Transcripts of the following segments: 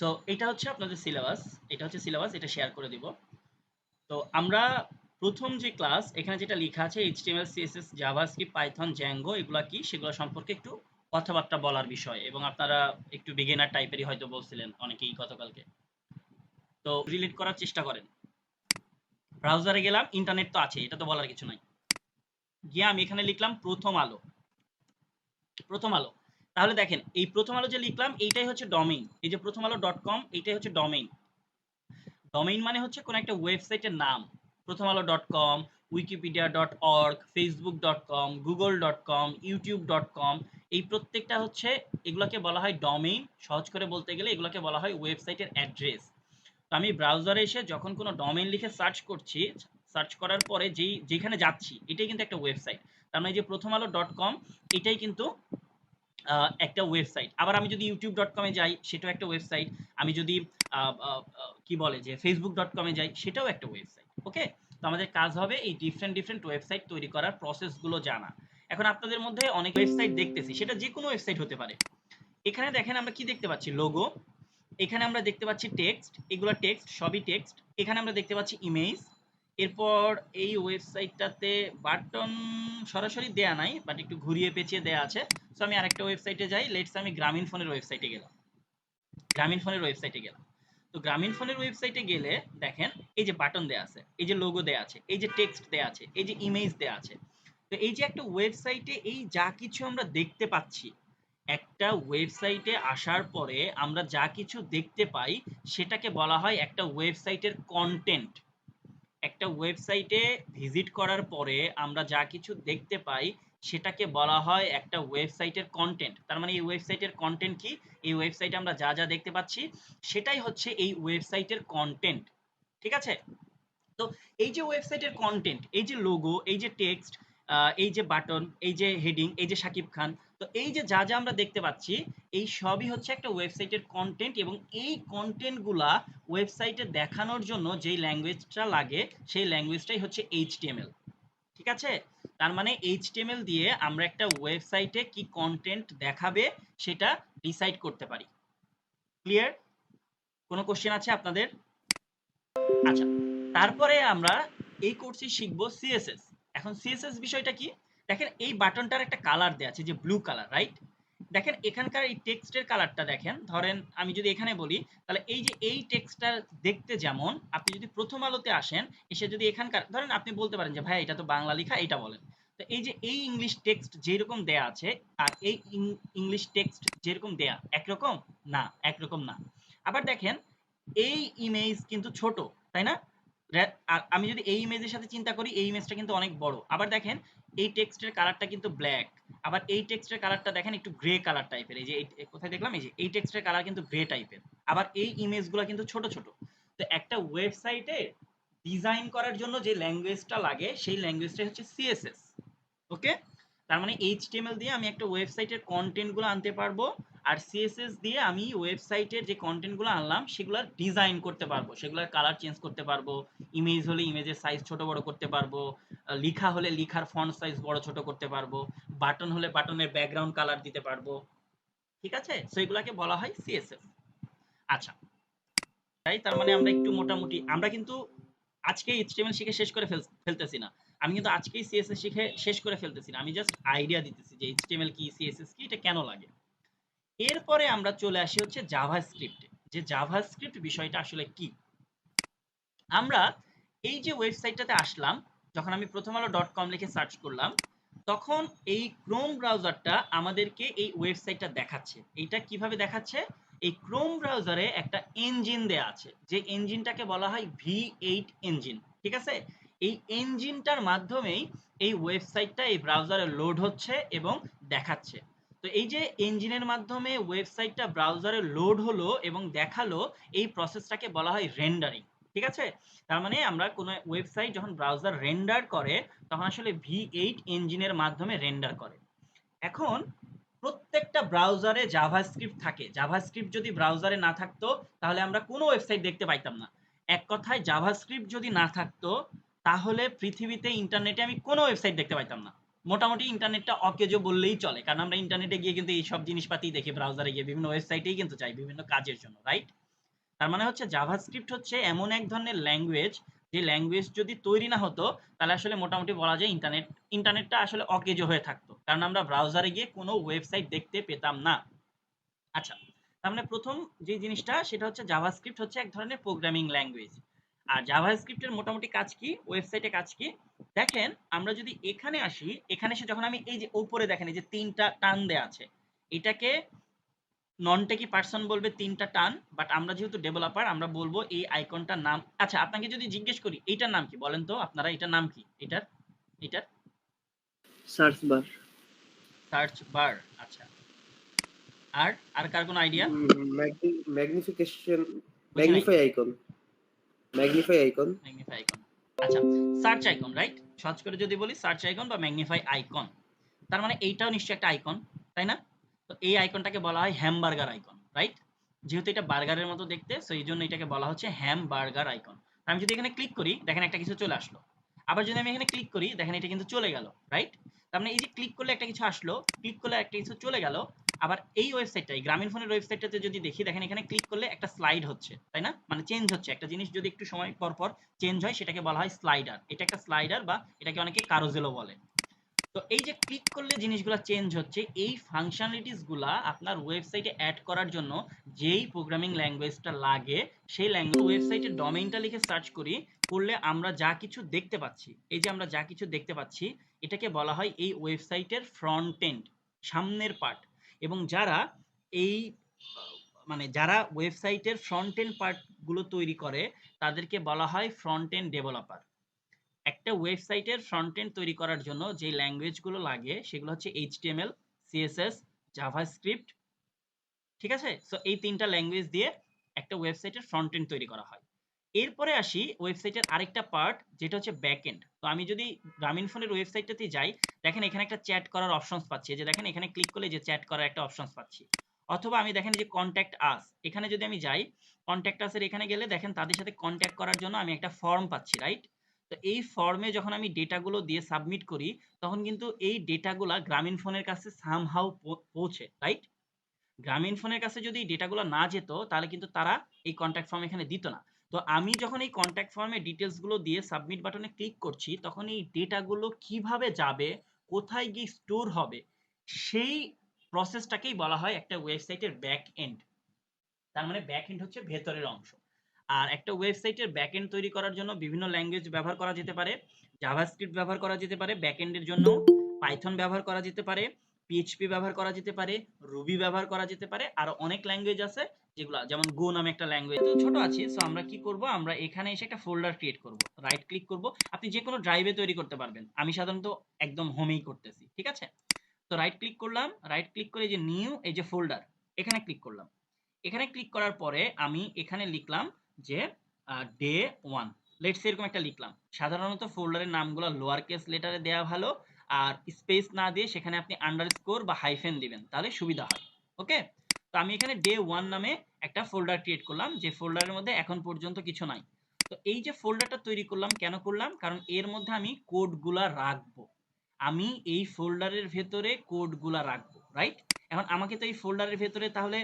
So এটা হচ্ছে আপনাদের সিলেবাস, এটা শেয়ার করে দিব। তো আমরা প্রথম যে ক্লাস এখানে যেটা লেখা আছে HTML CSS JavaScript Python Zango এগুলা কি সেগুলো সম্পর্কে একটু কথাবার্তা বলার বিষয়, এবং আপনারা একটু বিগিনার টাইপেরই হয়তো বলছিলেন অনেকেই গতকালকে। তো রিলেট করার চেষ্টা করেন। ব্রাউজারে গেলাম, ইন্টারনেট তো আছে, এটা তো বলার কিছু নাই। গিয়ে আমি এখানে লিখলাম প্রথম আলো। প্রথম আলো, তাহলে দেখেন এই প্রথম আলো যে লিখলাম এইটাই হচ্ছে ডোমেইন। এই যে প্রথম আলো .com এইটাই হচ্ছে ডোমেইন। ডোমেইন মানে হচ্ছে কোন একটা ওয়েবসাইটের নাম। প্রথম আলো .com, wikipedia.org, facebook.com, google.com, youtube.com, এই প্রত্যেকটা হচ্ছে, এগুলোকে বলা হয় ডোমেইন। সহজ করে বলতে গেলে এগুলোকে বলা হয় ওয়েবসাইটের অ্যাড্রেস। তো আমি ব্রাউজারে এসে যখন কোনো ডোমেইন লিখে সার্চ করছি, সার্চ করার পরে যেখানে যাচ্ছি এটাই কিন্তু একটা ওয়েবসাইট। তার মানে যে প্রথম আলো .com এটাই কিন্তু একটা ওয়েবসাইট। আবার আমি যদি youtube.com এ যাই সেটাও একটা ওয়েবসাইট। আমি যদি কি বলে যে facebook.com এ যাই সেটাও একটা ওয়েবসাইট। ওকে, তো আমাদের কাজ হবে এই ডিফারেন্ট ওয়েবসাইট তৈরি করার প্রসেসগুলো জানা। এখন আপনাদের মধ্যে অনেক ওয়েবসাইট দেখতেছি, সেটা যে কোনো ওয়েবসাইট হতে পারে। এখানে দেখেন আমরা কি দেখতে পাচ্ছি, লোগো। এখানে আমরা দেখতে পাচ্ছি টেক্সট, এগুলো টেক্সট, সবই টেক্সট। এখানে আমরা দেখতে পাচ্ছি ইমেজ। এরপর এই ওয়েবসাইটটাতে বাটন সরাসরি দেয়া নাই, বাট একটু ঘুরিয়ে পেঁচিয়ে দেয়া আছে। সো আমি আরেকটা ওয়েবসাইটে যাই, লেটস আমি গ্রামীণ ফোনের ওয়েবসাইটে গেলাম। তো গ্রামীণ ফোনের ওয়েবসাইটে গেলে দেখেন এই যে বাটন দেয়া আছে, এই যে লোগো দেয়া আছে, এই যে টেক্সট দেয়া আছে, এই যে ইমেজ দেয়া আছে। তো এই যে একটা ওয়েবসাইটে এই যা কিছু আমরা দেখতে পাচ্ছি, একটা ওয়েবসাইটে আসার পরে আমরা যা কিছু দেখতে পাই সেটাকে বলা হয় একটা ওয়েবসাইটের কন্টেন্ট। একটা ওয়েবসাইটে ভিজিট করার পরে আমরা যা কিছু দেখতে পাই সেটাকে বলা হয় একটা ওয়েবসাইটের কন্টেন্ট। তার মানে এই ওয়েবসাইটের কন্টেন্ট কি? এই ওয়েবসাইটে আমরা যা যা দেখতে পাচ্ছি সেটাই হচ্ছে এই ওয়েবসাইটের কন্টেন্ট। ঠিক আছে? তো এই যে ওয়েবসাইটের কন্টেন্ট, এই যে লোগো, এই যে টেক্সট, এই যে বাটন, এই যে হেডিং, এই যে শাকিব খান, তো এই যে যা যা আমরা দেখতে পাচ্ছি এই সবই হচ্ছে একটা ওয়েবসাইটের কন্টেন্ট। এবং এই কন্টেন্টগুলা ওয়েবসাইটে দেখানোর জন্য যেই ল্যাঙ্গুয়েজটা লাগে সেই ল্যাঙ্গুয়েজটাই হচ্ছে এইচটিএমএল। ঠিক আছে? তার মানে এইচটিএমএল দিয়ে আমরা একটা ওয়েবসাইটে কি কন্টেন্ট দেখাবে সেটা ডিসাইড করতে পারি। ক্লিয়ার? কোনো কোশ্চেন আছে আপনাদের? আচ্ছা, তারপরে আমরা এই কোর্সে শিখব সিএসএস। এখন সিএসএস বিষয়টা কি? দেখেন এই বাটনটার একটা কালার দেয়া আছে, যে ব্লু কালার, রাইট? দেখেন এখানকার এই টেক্সটের কালারটা দেখেন, ধরেন আমি যদি এখানে বলি, তাহলে এই যে এই টেক্সটটা দেখতে যেমন, আপনি যদি প্রথম আলোতে আসেন, এসে যদি এখানকার ধরেন আপনি বলতে পারেন যে ভাই এটা তো বাংলা লেখা, এইটা বলেন। তো এই যে এই ইংলিশ টেক্সট যেরকম দেয়া আছে আর এই ইংলিশ টেক্সট যেরকম দেয়া একরকম না, একরকম না। আবার দেখেন এই ইমেজ কিন্তু ছোট, তাই না? আর আমি যদি এই ইমেজের সাথে চিন্তা করি এই ইমেজটা কিন্তু অনেক বড়। আবার দেখেন এই টেক্সটের কালারটা কিন্তু ব্ল্যাক, আবার এই টেক্সটের কালারটা দেখেন একটু গ্রে কালার টাইপের। এই যে কোথায় দেখলাম, এই যে এই টেক্সটের কালার কিন্তু গ্রে টাইপের, আবার এই ইমেজগুলো কিন্তু ছোট ছোট। তো একটা ওয়েবসাইটে ডিজাইন করার জন্য যে ল্যাঙ্গুয়েজটা লাগে সেই ল্যাঙ্গুয়েজটা হচ্ছে সিএসএস। ওকে, তার মানে এইচটিএমএল দিয়ে আমি একটা ওয়েবসাইটের কন্টেন্টগুলো আনতে পারবো, আর সিএসএস দিয়ে আমি ওয়েবসাইটের যে কন্টেন্টগুলো আনলাম সেগুলোর ডিজাইন করতে পারবো, সেগুলোর কালার চেঞ্জ করতে পারবো, ইমেজ হলে ইমেজের সাইজ ছোট বড় করতে পারবো, লেখা হলে লেখার ফন্ট সাইজ বড় ছোট করতে পারবো, বাটন হলে বাটনের ব্যাকগ্রাউন্ড কালার দিতে পারবো। ঠিক আছে? সো এগুলাকে বলা হয় সিএসএস। আচ্ছা, তাই তার মানে আমরা একটু মোটামুটি, আমরা কিন্তু আজকে এইচটিএমএল শিখে শেষ করে ফেলতেছি না। আমি কিন্তু আজকেই সিএসএস শিখে শেষ করে ফেলতেছি না, আমি জাস্ট আইডিয়া দিতেছি যে এইচটিএমএল কি, সিএসএস কি, এটা কেন লাগে। এরপরে আমরা চলে আসি হচ্ছে জাভাস্ক্রিপ্টে, যে জাভাস্ক্রিপ্ট বিষয়টা আসলে কি। আমরা এই যে ওয়েবসাইটটাতে আসলাম, যখন আমি প্রথম আলো .com লিখে সার্চ করলাম, তখন এই ক্রোম ব্রাউজারটা আমাদেরকে এই ওয়েবসাইটটা দেখাচ্ছে। এইটা কিভাবে দেখাচ্ছে? এই ক্রোম ব্রাউজারে একটা ইঞ্জিন দেয়া আছে, যে ইঞ্জিনটাকে বলা হয় V8 ইঞ্জিন। ঠিক আছে? এই ইঞ্জিনটার মাধ্যমেই এই ওয়েবসাইটটা এই ব্রাউজারে লোড হচ্ছে এবং দেখাচ্ছে। তো এই যে ইঞ্জিনের মাধ্যমে ওয়েবসাইটটা ব্রাউজারে লোড হলো এবং দেখালো, এই প্রসেসটাকে বলা হয় রেন্ডারিং। ঠিক আছে? তার মানে আমরা কোনো ওয়েবসাইট যখন ব্রাউজার রেন্ডার করে তখন আসলে V8 ইঞ্জিনের মাধ্যমে রেন্ডার করে। এখন প্রত্যেকটা ব্রাউজারে জাভাস্ক্রিপ্ট থাকে। জাভাস্ক্রিপ্ট যদি ব্রাউজারে না থাকতো তাহলে আমরা কোনো ওয়েবসাইট দেখতে পাইতাম না। এক কথায় জাভাস্ক্রিপ্ট যদি না থাকতো তাহলে পৃথিবীতে ইন্টারনেটে আমি কোনো ওয়েবসাইট দেখতে পাইতাম না। মোটামুটি ইন্টারনেটটা অকেজো বললেই চলে, কারণ আমরা ইন্টারনেটে গিয়ে কিন্তু এই সব জিনিসপাতি দেখি, ব্রাউজারে গিয়ে বিভিন্ন ওয়েবসাইটেই কিন্তু যাই বিভিন্ন কাজের জন্য, রাইট? তার মানে হচ্ছে জাভাস্ক্রিপ্ট হচ্ছে এমন এক ধরনের ল্যাঙ্গুয়েজ, যে ল্যাঙ্গুয়েজ যদি তৈরি না হতো তাহলে আসলে মোটামুটি বলা যায় ইন্টারনেটটা আসলে অকেজো হয়ে থাকতো, কারণ আমরা ব্রাউজারে গিয়ে কোনো ওয়েবসাইট দেখতে পেতাম না। আচ্ছা, তার মানে প্রথম যে জিনিসটা সেটা হচ্ছে জাভাস্ক্রিপ্ট হচ্ছে এক ধরনের প্রোগ্রামিং ল্যাঙ্গুয়েজ। আর জাভাস্ক্রিপ্টের মোটামুটি কাজ কি, ওয়েবসাইটে কাজ কি, দেখেন আমরা যদি এখানে আসি, এখানে এসে যখন আমি এই যে উপরে দেখেন এই যে তিনটা টান দেয়া আছে, এটাকে নন টেকি পার্সন বলবে তিনটা টান, বাট আমরা যেহেতু ডেভেলপার আমরা বলবো এই আইকনটার নাম। আচ্ছা, আপনাকে যদি জিজ্ঞেস করি এইটার নাম কি বলেন তো আপনারা, এটার নাম কি এটার? এটার সার্চ বার। Search bar. আচ্ছা, আর আর কার কোনো আইডিয়া? ম্যাগনিফিকেশন, বুঝি নাই। Magnify icon, magnify icon. Magnify icon. আচ্ছা, সার্চ আইকন, রাইট? সহজ করে যদি বলি সার্চ আইকন বা ম্যাগনিফাই আইকন, তার মানে এইটাও নিশ্চয়ই একটা আইকন, তাই না? তো এই আইকনটাকে বলা হয় হ্যামবার্গার আইকন, রাইট? যেহেতু এটা বার্গারের মতো দেখতে, সো এই জন্য এটাকে বলা হচ্ছে হ্যামবার্গার আইকন। আমি যদি এখানে ক্লিক করি দেখেন একটা কিছু চলে আসলো, আবার যদি আমি এখানে ক্লিক করি দেখেন এটা কিন্তু চলে গেল, রাইট? তার মানে এই যে ক্লিক করলে একটা কিছু আসলো, ক্লিক করলে একটা কিছু চলে গেল। আবার এই ওয়েবসাইটটাই গ্রামীণ ফোনের ওয়েবসাইটটাতে যদি দেখি দেখেন এখানে ক্লিক করলে একটা স্লাইড হচ্ছে, তাই না? মানে চেঞ্জ হচ্ছে, একটা জিনিস যদি একটু সময় পর পর চেঞ্জ হয় সেটাকে বলা হয় স্লাইডার। এটা একটা স্লাইডার বা এটাকে অনেকে কারোজেলও বলে। তো এই যে ক্লিক করলে জিনিসগুলো চেঞ্জ হচ্ছে, এই ফাংশনালিটিস গুলা আপনার ওয়েবসাইটে অ্যাড করার জন্য যেই প্রোগ্রামিং ল্যাঙ্গুয়েজটা লাগে সেই ল্যাঙ্গুয়েজ ওয়েবসাইটের ডোমেইনটা লিখে সার্চ করি, করলে আমরা যা কিছু দেখতে পাচ্ছি, এই যে আমরা যা কিছু দেখতে পাচ্ছি এটাকে বলা হয় এই ওয়েবসাইটের ফ্রন্ট এন্ড, সামনের পার্ট। এবং যারা এই মানে যারা ওয়েবসাইটের ফ্রন্ট এন্ড পার্ট গুলো তৈরি করে তাদেরকে বলা হয় ফ্রন্ট এন্ড ডেভেলপার। একটা ওয়েবসাইটের ফ্রন্ট এন্ড তৈরি করার জন্য যে ল্যাঙ্গুয়েজগুলো লাগে সেগুলো হচ্ছে এইচটিএমএল, সিএসএস, জাভাস্ক্রিপ্ট, ঠিক আছে? সো এই তিনটা ল্যাঙ্গুয়েজ দিয়ে একটা ওয়েবসাইটের ফ্রন্ট এন্ড তৈরি করা হয়। এরপরে আসি ওয়েবসাইটের আরেকটা পার্ট যেটা হচ্ছে ব্যাক এন্ড। তো আমি যদি গ্রামীণ ফোনের ওয়েবসাইটটাতে যাই দেখেন এখানে একটা চ্যাট করার অপশনস পাচ্ছি, যে দেখেন এখানে ক্লিক করলে যে চ্যাট করার একটা অপশনস পাচ্ছি। অথবা আমি দেখেন যে কন্ট্যাক্ট আস, এখানে যদি আমি যাই কন্ট্যাক্ট আসের এখানে গেলে দেখেন তাদের সাথে কন্ট্যাক্ট করার জন্য আমি একটা ফর্ম পাচ্ছি, রাইট? তো এই ফর্মে যখন আমি ডেটাগুলো দিয়ে সাবমিট করি তখন কিন্তু এই ডেটাগুলা গ্রামীণ ফোনের কাছে সামহাউ পৌঁছে, রাইট? গ্রামীণ ফোনের কাছে যদি ডেটাগুলো না যেত তাহলে কিন্তু তারা এই কন্ট্যাক্ট ফর্ম এখানে দিত না। তো আমি যখন এই কন্ট্যাক্ট ফর্মে ডিটেলস গুলো দিয়ে সাবমিট বাটনে ক্লিক করছি তখন এই ডেটাগুলো কিভাবে যাবে, কোথায় গিয়ে স্টোর হবে, সেই প্রসেসটাকেই বলা হয় একটা ওয়েবসাইটের ব্যাক এন্ড। তার মানে ব্যাক এন্ড হচ্ছে ভেতরের অংশ। আর একটা ওয়েবসাইটের ব্যাক এন্ড তৈরি করার জন্য বিভিন্ন ল্যাঙ্গুয়েজ ব্যবহার করা যেতে পারে। জাভাস্ক্রিপ্ট ব্যবহার করা যেতে পারে ব্যাক এন্ডের জন্য, পাইথন ব্যবহার করা যেতে পারে, পিএইচপি ব্যবহার করা যেতে পারে, রুবি ব্যবহার করা যেতে পারে, আরো অনেক ল্যাঙ্গুয়েজ আছে যেগুলো, যেমন গো নামে একটা ল্যাঙ্গুয়েজ। তো ছোট আছি, সো আমরা কি করব, আমরা এখানে এসে একটা ফোল্ডার ক্রিয়েট করব, রাইট ক্লিক করব। আপনি যে কোনো ড্রাইভে তৈরি করতে পারবেন, আমি সাধারণত একদম হোমেই করতেছি, ঠিক আছে? তো রাইট ক্লিক করলাম, রাইট ক্লিক করে যে নিউ এই যে ফোল্ডার, এখানে ক্লিক করলাম। এখানে ক্লিক করার পরে আমি এখানে লিখলাম যে ডে ওয়ান, লেটস এরকম একটা লিখলাম। সাধারণত ফোল্ডারের নামগুলো লোয়ার কেস লেটারে দেওয়া ভালো, আর স্পেস না দিয়ে সেখানে আপনি আন্ডারস্কোর বা হাইফেন দিবেন তাহলে সুবিধা হয়। ওকে, তো আমি এখানে ডে ওয়ান নামে একটা ফোল্ডার ক্রিয়েট করলাম, যে ফোল্ডারের মধ্যে এখন পর্যন্ত কিছু নাই। তো এই যে ফোল্ডারটা তৈরি করলাম কেন করলাম, কারণ এর মধ্যে আমি কোডগুলা রাখবো, আমি এই ফোল্ডারের ভেতরে কোডগুলা রাখবো, রাইট? এখন আমাকে তো এই ফোল্ডারের ভেতরে তাহলে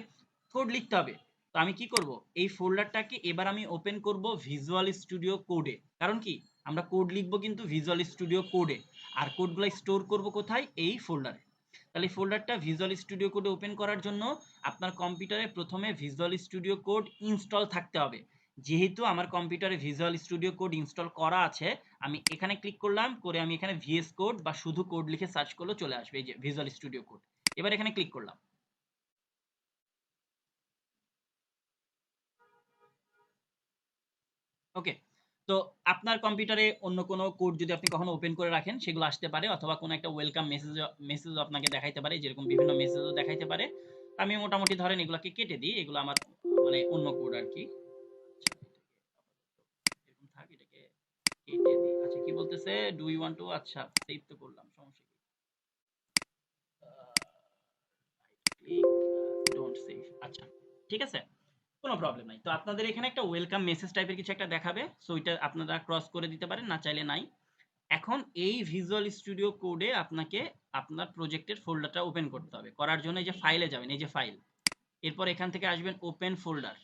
কোড লিখতে হবে। তো আমি কি করব, এই ফোল্ডারটাকে এবার আমি ওপেন করব ভিজুয়াল স্টুডিও কোডে। কারণ কি, আমরা কোড লিখবো কিন্তু ভিজুয়াল স্টুডিও কোডে, আর কোডগুলো স্টোর করব কোথায়, এই ফোল্ডারে। তাহলে এই ফোল্ডারটা ভিজুয়াল স্টুডিও কোডে ওপেন করার জন্য আপনার কম্পিউটারে প্রথমে ভিজুয়াল স্টুডিও কোড ইনস্টল থাকতে হবে। যেহেতু আমার কম্পিউটারে ভিজুয়াল স্টুডিও কোড ইনস্টল করা আছে, আমি এখানে ক্লিক করলাম, করে আমি এখানে ভিএস কোড বা শুধু কোড লিখে সার্চ করলে চলে আসবে এই যে ভিজুয়াল স্টুডিও কোড। এবার এখানে ক্লিক করলাম। ওকে, তো আপনার কম্পিউটারে অন্য কোনো কোড যদি আপনি কখনো ওপেন করে রাখেন সেগুলো আসতে পারে, অথবা কোনো একটা ওয়েলকাম মেসেজ আপনাকে দেখাইতে পারে, যেরকম বিভিন্ন মেসেজও দেখাইতে পারে। আমি মোটামুটি ধরেন এগুলোকে কেটে দিই, এগুলো আমার মানে অন্য কোড আর কি। আচ্ছা, এরকম থাক, এটাকে কেটে দিই। আচ্ছা, কি বলতেছে, ডু ইউ ওয়ান্ট টু, আচ্ছা সেভ তো করলাম, সমস্যা কি, ক্লিক ডোন্ট সেভ, আচ্ছা ঠিক আছে, কোনো প্রবলেম নাই। তো আপনাদের এখানে একটা ওয়েলকাম মেসেজ টাইপের কিছু একটা দেখাবে, সো এটা আপনারা ক্রস করে দিতে পারেন, না চাইলে নাই। এখন এই ভিজুয়াল স্টুডিও কোডে আপনাকে আপনার প্রজেক্টের ফোল্ডারটা ওপেন করতে হবে। করার জন্য এই যে ফাইলে যাবেন, এই যে ফাইল, এরপর এখান থেকে আসবেন ওপেন ফোল্ডার,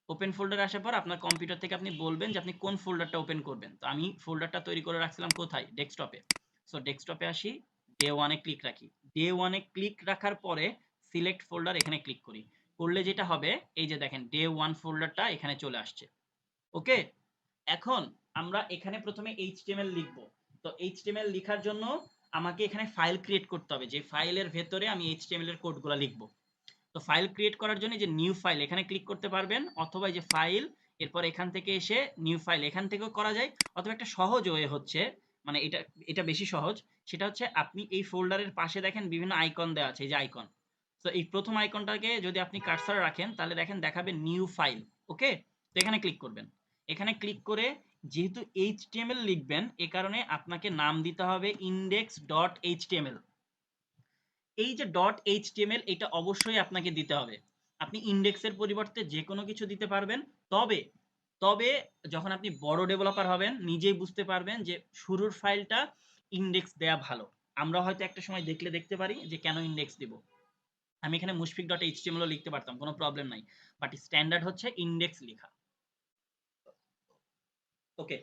ওপেন ফোল্ডারে আসার পর আপনার কম্পিউটার থেকে আপনি বলবেন যে আপনি কোন ফোল্ডারটা ওপেন করবেন। তো আমি ফোল্ডারটা তৈরি করে রাখছিলাম কোথায়, ডেস্কটপে। সো ডেস্কটপে আসি, ডে ওয়ানে ক্লিক রাখি। ডে ওয়ানে ক্লিক রাখার পরে সিলেক্ট ফোল্ডার এখানে ক্লিক করি। করলে যেটা হবে, এই যে দেখেন ডে ওয়ান ফোল্ডারটা এখানে চলে আসছে। ওকে, এখন আমরা এখানে প্রথমে এইচটিএমএল লিখব। তো এইচটিএমএল লেখার জন্য আমাকে এখানে ফাইল ক্রিয়েট করতে হবে, যে ফাইলের ভেতরে আমি এইচটিএমএল এর কোডগুলো লিখব। তো ফাইল ক্রিয়েট করার জন্য যে নিউ ফাইল এখানে ক্লিক করতে পারবেন, অথবা এই যে ফাইল, এরপর এখান থেকে এসে নিউ ফাইল এখান থেকেও করা যায়, অথবা একটা সহজ ওয়ে হচ্ছে, মানে এটা এটা বেশি সহজ, সেটা হচ্ছে আপনি এই ফোল্ডারের পাশে দেখেন বিভিন্ন আইকন দেওয়া আছে, এই যে আইকন। তো এই প্রথম আইকনটাকে যদি আপনি কার্সার রাখেন তাহলে দেখেন দেখাবে নিউ ফাইল। ওকে, তো এখানে ক্লিক করবেন। এখানে ক্লিক করে যেহেতু এইচটিএমএল লিখবেন, এ কারণে আপনাকে নাম দিতে হবে index.html। এই যে .html এটা অবশ্যই আপনাকে দিতে হবে। আপনি ইন্ডেক্সের পরিবর্তে যে কোনো কিছু দিতে পারবেন, তবে তবে যখন আপনি বড় ডেভেলপার হবেন নিজেই বুঝতে পারবেন যে শুরুর ফাইলটা ইন্ডেক্স দেয়া ভালো। আমরা হয়তো একটা সময় দেখলে দেখতে পারি যে কেন ইন্ডেক্স দিব। আমি এখানে mushfiq.html লিখতে পারতাম, কোনো প্রবলেম নাই, বাট স্ট্যান্ডার্ড হচ্ছে ইন্ডেক্স লেখা। ওকে,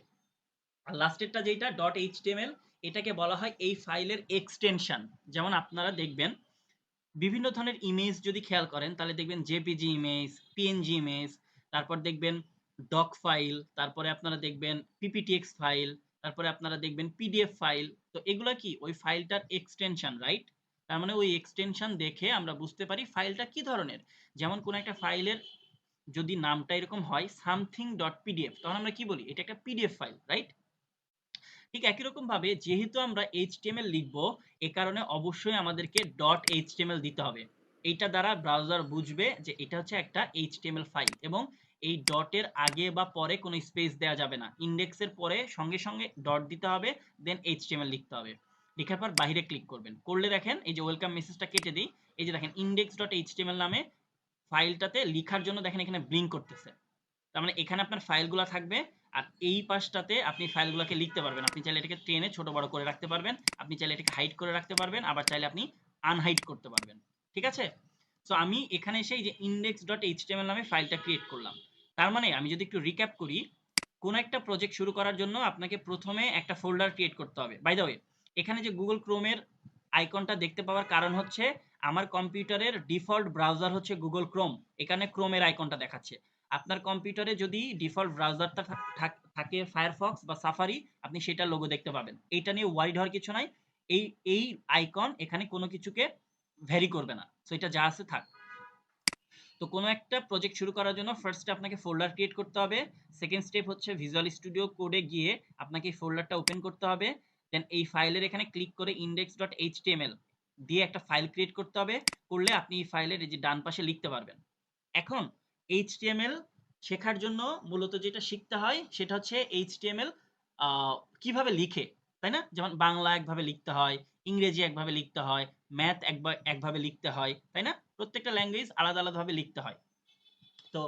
আর লাস্টেরটা যেটা .html, এটাকে বলা হয় এই ফাইলের এক্সটেনশন। যেমন আপনারা দেখবেন বিভিন্ন ধরনের ইমেজ যদি খেয়াল করেন তাহলে দেখবেন জেপিজি ইমেজ, পিএনজি ইমেজ, তারপর দেখবেন ডক ফাইল, তারপরে আপনারা দেখবেন পিপিটিএক্স ফাইল, তারপরে আপনারা দেখবেন পিডিএফ ফাইল। তো এগুলা কি ওই ফাইলটার এক্সটেনশন, রাইট? তার মানে ওই এক্সটেনশন দেখে আমরা বুঝতে পারি ফাইলটা কি ধরনের। যেমন কোন একটা ফাইলের যদি নামটা এরকম হয় সামথিং ডট পিডিএফ, তখন আমরা কি বলি, এটা একটা পিডিএফ ফাইল, রাইট? ঠিক একই রকম ভাবে যেহেতু আমরা এইচটিএমএল লিখব, এ কারণে অবশ্যই আমাদেরকে .html দিতে হবে। এইটা দ্বারা ব্রাউজার বুঝবে যে এটা হচ্ছে একটা এইচটিএমএল ফাইল, এবং এই ডটের আগে বা পরে কোনো স্পেস দেওয়া যাবে না। ইন্ডেক্সের পরে সঙ্গে সঙ্গে ডট দিতে হবে, দেন এইচটিএমএল লিখতে হবে। লেখার পর বাইরে ক্লিক করবেন, করলে দেখেন এই যে ওয়েলকাম মেসেজটা কেটে দিই, এই যে দেখেন index.html নামে ফাইলটাতে লেখার জন্য দেখেন এখানে ব্লিঙ্ক করতেছে। তার মানে এখানে আপনার ফাইলগুলো থাকবে, আর এই পাশটাতে আপনি ফাইলগুলোকে লিখতে পারবেন। আপনি চাইলে এটাকে টেনে ছোট বড় করে রাখতে পারবেন, আপনি চাইলে এটাকে হাইড করে রাখতে পারবেন, আবার চাইলে আপনি আনহাইড করতে পারবেন। ঠিক আছে? সো আমি এখানে এসে এই যে index.html নামে ফাইলটা ক্রিয়েট করলাম। তার মানে আমি যদি একটু রিক্যাপ করি, কোন একটা প্রজেক্ট শুরু করার জন্য আপনাকে প্রথমে একটা ফোল্ডার ক্রিয়েট করতে হবে। বাই দ্য ওয়ে, এখানে যে গুগল ক্রোমের আইকনটা দেখতে পাওয়ার কারণ হচ্ছে আমার কম্পিউটারের ডিফল্ট ব্রাউজার হচ্ছে গুগল ক্রোম, এখানে ক্রোমের আইকনটা দেখাচ্ছে। আপনার কম্পিউটারে যদি ডিফল্ট ব্রাউজারটা থাকে ফায়ারফক্স বা সাফারি, আপনি সেটা লোগো দেখতে পাবেন। এইটা নিয়ে ওয়ারিড হওয়ার কিছু নাই। এই এই আইকন এখানে কোনো কিছুকে ভ্যারি করবে না, সো এটা যা আছে থাক। তো কোনো একটা প্রজেক্ট শুরু করার জন্য ফার্স্টে আপনাকে ফোল্ডার ক্রিয়েট করতে হবে। সেকেন্ড স্টেপ হচ্ছে ভিজুয়াল স্টুডিও কোডে গিয়ে আপনাকে এই ফোল্ডারটা ওপেন করতে হবে। দেন এই ফাইলের এখানে ক্লিক করে index.html দিয়ে একটা ফাইল ক্রিয়েট করতে হবে। করলে আপনি এই ফাইলের এই যে ডান পাশে লিখতে পারবেন। এখন HTML শেখার জন্য মূলত যেটা শিখতে হয় সেটা হচ্ছে HTML কিভাবে লিখে, তাই না? যেমন বাংলা একভাবে লিখতে হয়, ইংরেজি একভাবে লিখতে হয়, ম্যাথ একভাবে লিখতে হয়, তাই না? প্রত্যেকটা ল্যাঙ্গুয়েজ আলাদা আলাদাভাবে লিখতে হয়। তো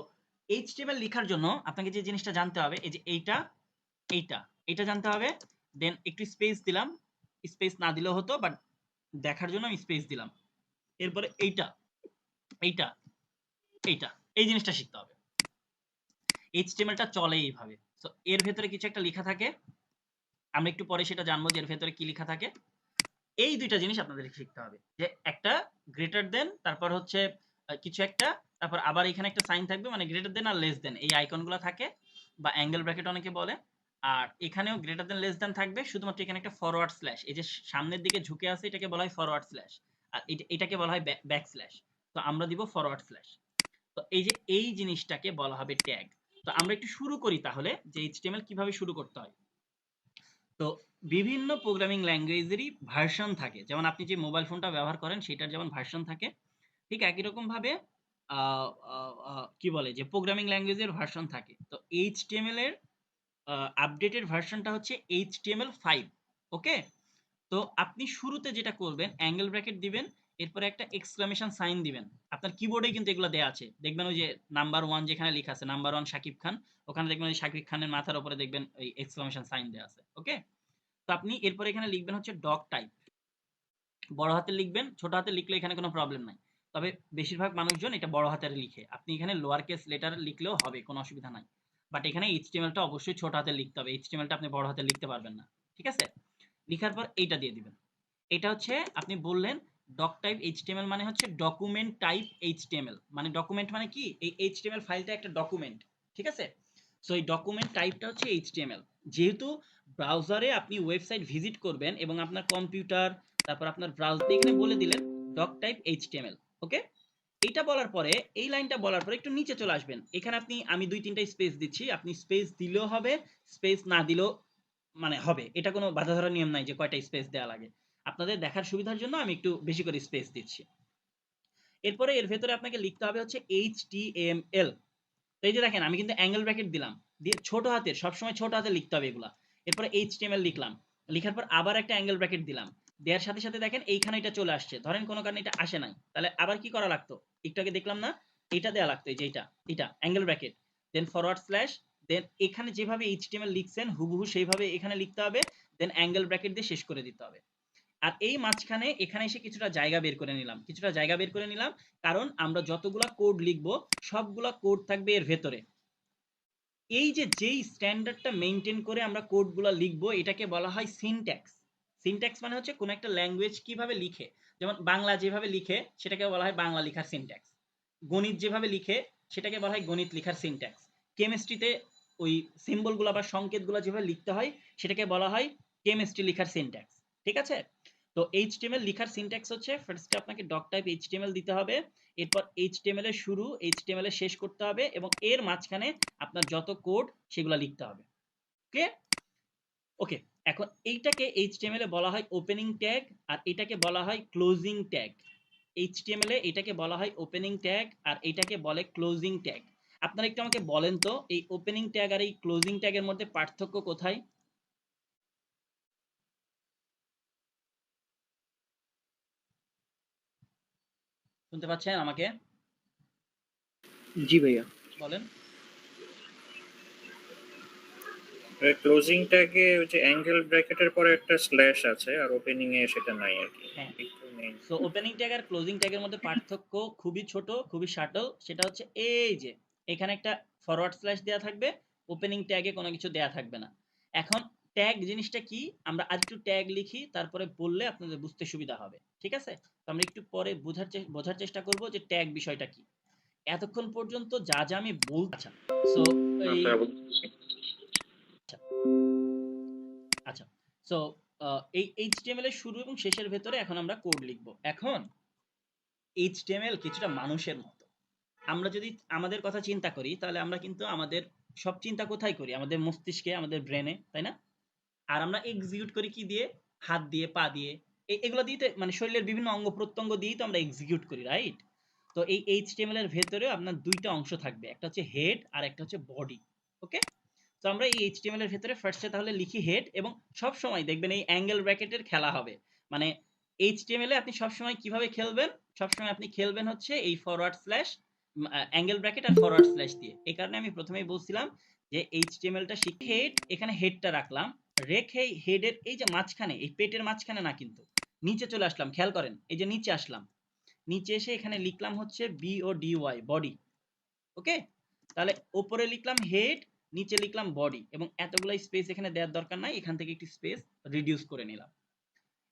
HTML লেখার জন্য আপনাকে যে জিনিসটা জানতে হবে, এই যে এইটা এইটা এটা জানতে হবে। দেন একটু স্পেস দিলাম, স্পেস না দিলেও হতো, বাট দেখার জন্য আমি স্পেস দিলাম। এরপরে এইটা এইটা এইটা এই জিনিসটা শিখতে হবে। HTML-টা চলে এইভাবে। সো এর ভেতরে কিছু একটা লেখা থাকে, আমরা একটু পরে সেটা জানবো যে এর ভেতরে কি লেখা থাকে। এই দুইটা জিনিস আপনাদের শিখতে হবে, যে একটা গ্রেটার দেন, তারপর হচ্ছে কিছু একটা, তারপর আবার এখানে একটা সাইন থাকবে, মানে গ্রেটার দেন আর লেস দেন এই আইকনগুলো থাকে, বা অ্যাঙ্গেল ব্র্যাকেট অনেকে বলে। আর এখানেও গ্রেটার দেন লেস দেন থাকবে, শুধুমাত্র এখানে একটা ফরওয়ার্ড স্ল্যাশ, এই যে সামনের দিকে ঝুঁকে আছে এটাকে বলা হয় ফরওয়ার্ড স্ল্যাশ, আর এটাকে বলা হয় ব্যাক স্ল্যাশ। তো আমরা দিব ফরওয়ার্ড স্ল্যাশ। তো এই যে এই জিনিসটাকে বলা হবে ট্যাগ। তো আমরা একটু শুরু করি তাহলে যে এইচটিএমএল কিভাবে শুরু করতে হয়। তো বিভিন্ন প্রোগ্রামিং ল্যাঙ্গুয়েজেরই ভার্সন থাকে, যেমন আপনি যে মোবাইল ফোনটা ব্যবহার করেন সেটার যেমন ভার্সন থাকে, ঠিক একই রকম ভাবে কি বলে যে প্রোগ্রামিং ল্যাঙ্গুয়েজের ভার্সন থাকে। তো এইচটিএমএল এর আপডেটেড ভার্সনটা হচ্ছে HTML5। ওকে, তো আপনি শুরুতে যেটা করবেন অ্যাঙ্গেল ব্র্যাকেট দিবেন, এরপরে একটা এক্সক্লামেশন সাইন দিবেন। আপনার কিবোর্ডে কিন্তু এগুলো দেয়া আছে, দেখবেন ওই যে নাম্বার 1 যেখানে লেখা আছে নাম্বার 1 শাকিব খান, ওখানে দেখবেন ওই শাকিব খানের মাথার উপরে দেখবেন ওই এক্সক্লামেশন সাইন দেয়া আছে। ওকে, তো আপনি এরপরে এখানে লিখবেন হচ্ছে ডক টাইপ, বড় হাতে লিখবেন, ছোট হাতে লিখলে এখানে কোনো প্রবলেম নাই। তবে বেশিরভাগ মানুষজন এটা বড় হাতের লিখে। আপনি এখানে লোয়ার কেস লেটার লিখলেও হবে, কোনো অসুবিধা নাই। বাট এখানে এইচটিএমএলটা অবশ্যই ছোট হাতে লিখতে হবে, এইচটিএমএলটা আপনি বড় হাতে লিখতে পারবেন না। ঠিক আছে? লিখার পর এইটা দিয়ে দিবেন। এটা হচ্ছে আপনি বললেন ডক টাইপ এইচটিএমএল মানে হচ্ছে ডকুমেন্ট টাইপ এইচটিএমএল, মানে ডকুমেন্ট মানে কি, এই এইচটিএমএল ফাইলটা একটা ডকুমেন্ট। ঠিক আছে? সো এই ডকুমেন্ট টাইপটা হচ্ছে এইচটিএমএল। যেহেতু ব্রাউজারে আপনি ওয়েবসাইট ভিজিট করবেন এবং আপনার কম্পিউটার, তারপর আপনার ব্রাউজার, এখানে বলে দিলেন ডক টাইপ এইচটিএমএল। ওকে, এইটা বলার পরে, এই লাইনটা বলার পরে একটু নিচে চলে আসবেন। এখানে আপনি, আমি 2-3টা স্পেস দিচ্ছি, আপনি স্পেস দিলেও হবে, স্পেস না দিলেও মানে হবে, এটা কোনো বাধা ধরার নিয়ম নাই যে কয়টা স্পেস দেওয়া লাগে। আপনাদের দেখার সুবিধার জন্য আমি একটু বেশি করে স্পেস দিচ্ছি। এরপরে এর ভেতরে আপনাকে লিখতে হবে হচ্ছে HTML। তো এই যে দেখেন আমি কিন্তু অ্যাঙ্গেল ব্র্যাকেট দিলাম, দিয়ে ছোট হাতের, সবসময় ছোট হাতে লিখতে হবে এগুলা। এরপরে HTML লিখলাম, লিখার পর আবার একটা অ্যাঙ্গেল ব্র্যাকেট দিলাম, দেওয়ার সাথে সাথে দেখেন এইখানে এটা চলে আসছে। ধরেন কোনো কারণে এটা আসে নাই, তাহলে আবার কি করা লাগতো, একটু আগে দেখলাম না, এটা দেওয়া লাগতো, এই যে এটা অ্যাঙ্গেল ব্র্যাকেট, দেন ফরওয়ার্ড স্ল্যাশ, দেন এখানে যেভাবে HTML লিখছেন হুবহু সেইভাবে এখানে লিখতে হবে, দেন অ্যাঙ্গেল ব্র্যাকেট দিয়ে শেষ করে দিতে হবে। আর এই মাঝখানে এখানে এসে কিছুটা জায়গা বের করে নিলাম, কারণ আমরা যতগুলা কোড লিখবো সবগুলা কোড থাকবে এর ভেতরে। এই যে যেই স্ট্যান্ডার্ডটা মেনটেন করে আমরা কোডগুলো লিখবো এটাকে বলা হয় সিনট্যাক্স। সিনট্যাক্স মানে হচ্ছে কোন একটা ল্যাঙ্গুয়েজ কিভাবে লিখে, যেমন বাংলা যেভাবে লিখে সেটাকে বলা হয় বাংলা লেখার সিনট্যাক্স, গণিত যেভাবে লিখে সেটাকে বলা হয় গণিত লেখার সিনট্যাক্স, কেমিস্ট্রিতে ওই সিম্বলগুলো বা সংকেতগুলো যেভাবে লিখতে হয় সেটাকে বলা হয় কেমিস্ট্রি লেখার সিনট্যাক্স। ঠিক আছে? তো এইচটিএমএল লেখার সিনট্যাক্স হচ্ছে ফার্স্টে আপনাকে ডক টাইপ এইচটিএমএল দিতে হবে, এরপর এইচটিএমএল এর শুরু এইচটিএমএল এর শেষ করতে হবে, এবং এর মাঝখানে আপনার যত কোড সেগুলো লিখতে হবে। ওকে, ওকে। এখন এইটাকে এইচটিএমএল এ বলা হয় ওপেনিং ট্যাগ, আর এটাকে বলা হয় ক্লোজিং ট্যাগ। এইচটিএমএল এ এটাকে বলা হয় ওপেনিং ট্যাগ আর এটাকে বলে ক্লোজিং ট্যাগ। আপনারা একটু আমাকে বলেন তো এই ওপেনিং ট্যাগ আর এই ক্লোজিং ট্যাগের মধ্যে পার্থক্য কোথায়? শুনতে পাচ্ছেন আমাকে? জি ভাইয়া। বলেন। ক্লোজিং ট্যাগে ওই যে অ্যাঙ্গেল ব্র্যাকেটের পরে একটা স্ল্যাশ আছে আর ওপেনিং এ সেটা নাই আর কি। হ্যাঁ, একটু নেই। সো ওপেনিং ট্যাগ আর ক্লোজিং ট্যাগের মধ্যে পার্থক্য খুবই ছোট, খুবই শাটল। সেটা হচ্ছে এই যে এখানে একটা ফরওয়ার্ড স্ল্যাশ দেওয়া থাকবে, ওপেনিং ট্যাগে কোনো কিছু দেওয়া থাকবে না। এখন ট্যাগ জিনিসটা কি, আমরা আরেকটু ট্যাগ লিখি তারপরে বললে আপনাদের বুঝতে সুবিধা হবে। ঠিক আছে? তো আমরা একটু পরে বোঝার চেষ্টা করব যে ট্যাগ বিষয়টা কি। এতক্ষণ পর্যন্ত যা যা আমি বলছি, সো এই আচ্ছা, বুঝতেছি। আচ্ছা, সো এই এইচটিএমএল এর শুরু এবং শেষের ভেতরে এখন আমরা কোড লিখব। এখন এইচটিএমএল কিছুটা মানুষের মতো। আমরা যদি আমাদের কথা চিন্তা করি তাহলে আমরা কিন্তু আমাদের সব চিন্তা কোথায় করি, আমাদের মস্তিষ্কে, আমাদের ব্রেনে, তাই না? আর আমরা এক্সিকিউট করি কি দিয়ে? হাত দিয়ে, পা দিয়ে, এগুলো দিয়ে মানে শরীরের বিভিন্ন অঙ্গ প্রত্যঙ্গ দিয়েই তো আমরা এক্সিকিউট করি, রাইট? তো এই এইচটিএমএল এর ভেতরে আপনার দুইটা অংশ থাকবে, একটা হচ্ছে হেড আর একটা হচ্ছে বডি। ওকে, তো আমরা এই এইচটিএমএল এর ভেতরে ফার্স্টে তাহলে লিখি হেড, এবং সব সময় দেখবেন এই অ্যাঙ্গেল ব্র্যাকেটের খেলা হবে। মানে এইচটিএমএল এ আপনি সব সময় কিভাবে খেলবেন, সব সময় আপনি খেলবেন হচ্ছে এই ফরওয়ার্ড স্ল্যাশ, অ্যাঙ্গেল ব্র্যাকেট আর ফরওয়ার্ড স্ল্যাশ দিয়ে। এই কারণে আমি প্রথমেই বলছিলাম যে এইচটিএমএলটা শিখে হেড, এখানে হেডটা রাখলাম, রেখে হেডের এই যে মাঝখানে, এই পেটের মাঝখানে না কিন্তু, নিচে চলে আসলাম, খেয়াল করেন এই যে নিচে আসলাম, নিচে এসে এখানে লিখলাম হচ্ছে BODY, বডি। ওকে, তাহলে উপরে লিখলাম হেড, নিচে লিখলাম বডি, এবং এতগুলো স্পেস এখানে দেওয়ার দরকার নাই, এখান থেকে একটু স্পেস রিডিউস করে নিলাম।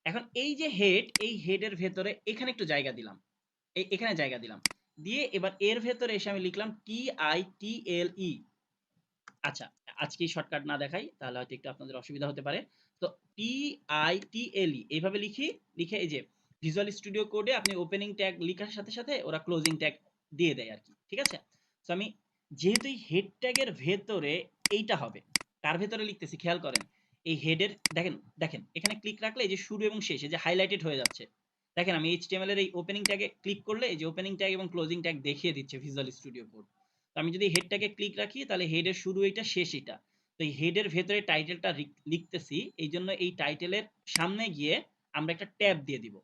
এখন এই যে হেড, এই হেডের ভেতরে এখানে একটু জায়গা দিলাম, এখানে জায়গা দিলাম, দিয়ে এবার এর ভেতরে এসে আমি লিখলাম TITLE। আচ্ছা, আজকে শর্টকাট না দেখাই তাহলে হয়তো একটু আপনাদের অসুবিধা হতে পারে। তো TITLE এইভাবে লিখি, লিখে এই যে ভিজুয়াল স্টুডিও কোডে আপনি ওপেনিং ট্যাগ লেখার সাথে সাথে ওরা ক্লোজিং ট্যাগ দিয়ে দেয় আর কি। ঠিক আছে? তো আমি যেহেতু এই হেড ট্যাগের ভেতরে এইটা হবে, কার ভেতরে লিখতেছি খেয়াল করেন, এই হেডের দেখেন, দেখেন এখানে ক্লিক রাখলে এই যে শুরু এবং শেষ এই যে হাইলাইটেড হয়ে যাচ্ছে। দেখেন আমি HTML এর এই ওপেনিং ট্যাগে ক্লিক করলে এই যে ওপেনিং ট্যাগ এবং ক্লোজিং ট্যাগ দেখিয়ে দিচ্ছে ভিজুয়াল স্টুডিও কোড। তো আমি যদি হেডটাকে ক্লিক রাখি তাহলে হেডের শুরু এটা, শেষ এটা। তো এই হেডের ভেতরে টাইটেলটা লিখতেছি, এই জন্য এই টাইটেলের সামনে গিয়ে আমরা একটা ট্যাব দিয়ে দিব,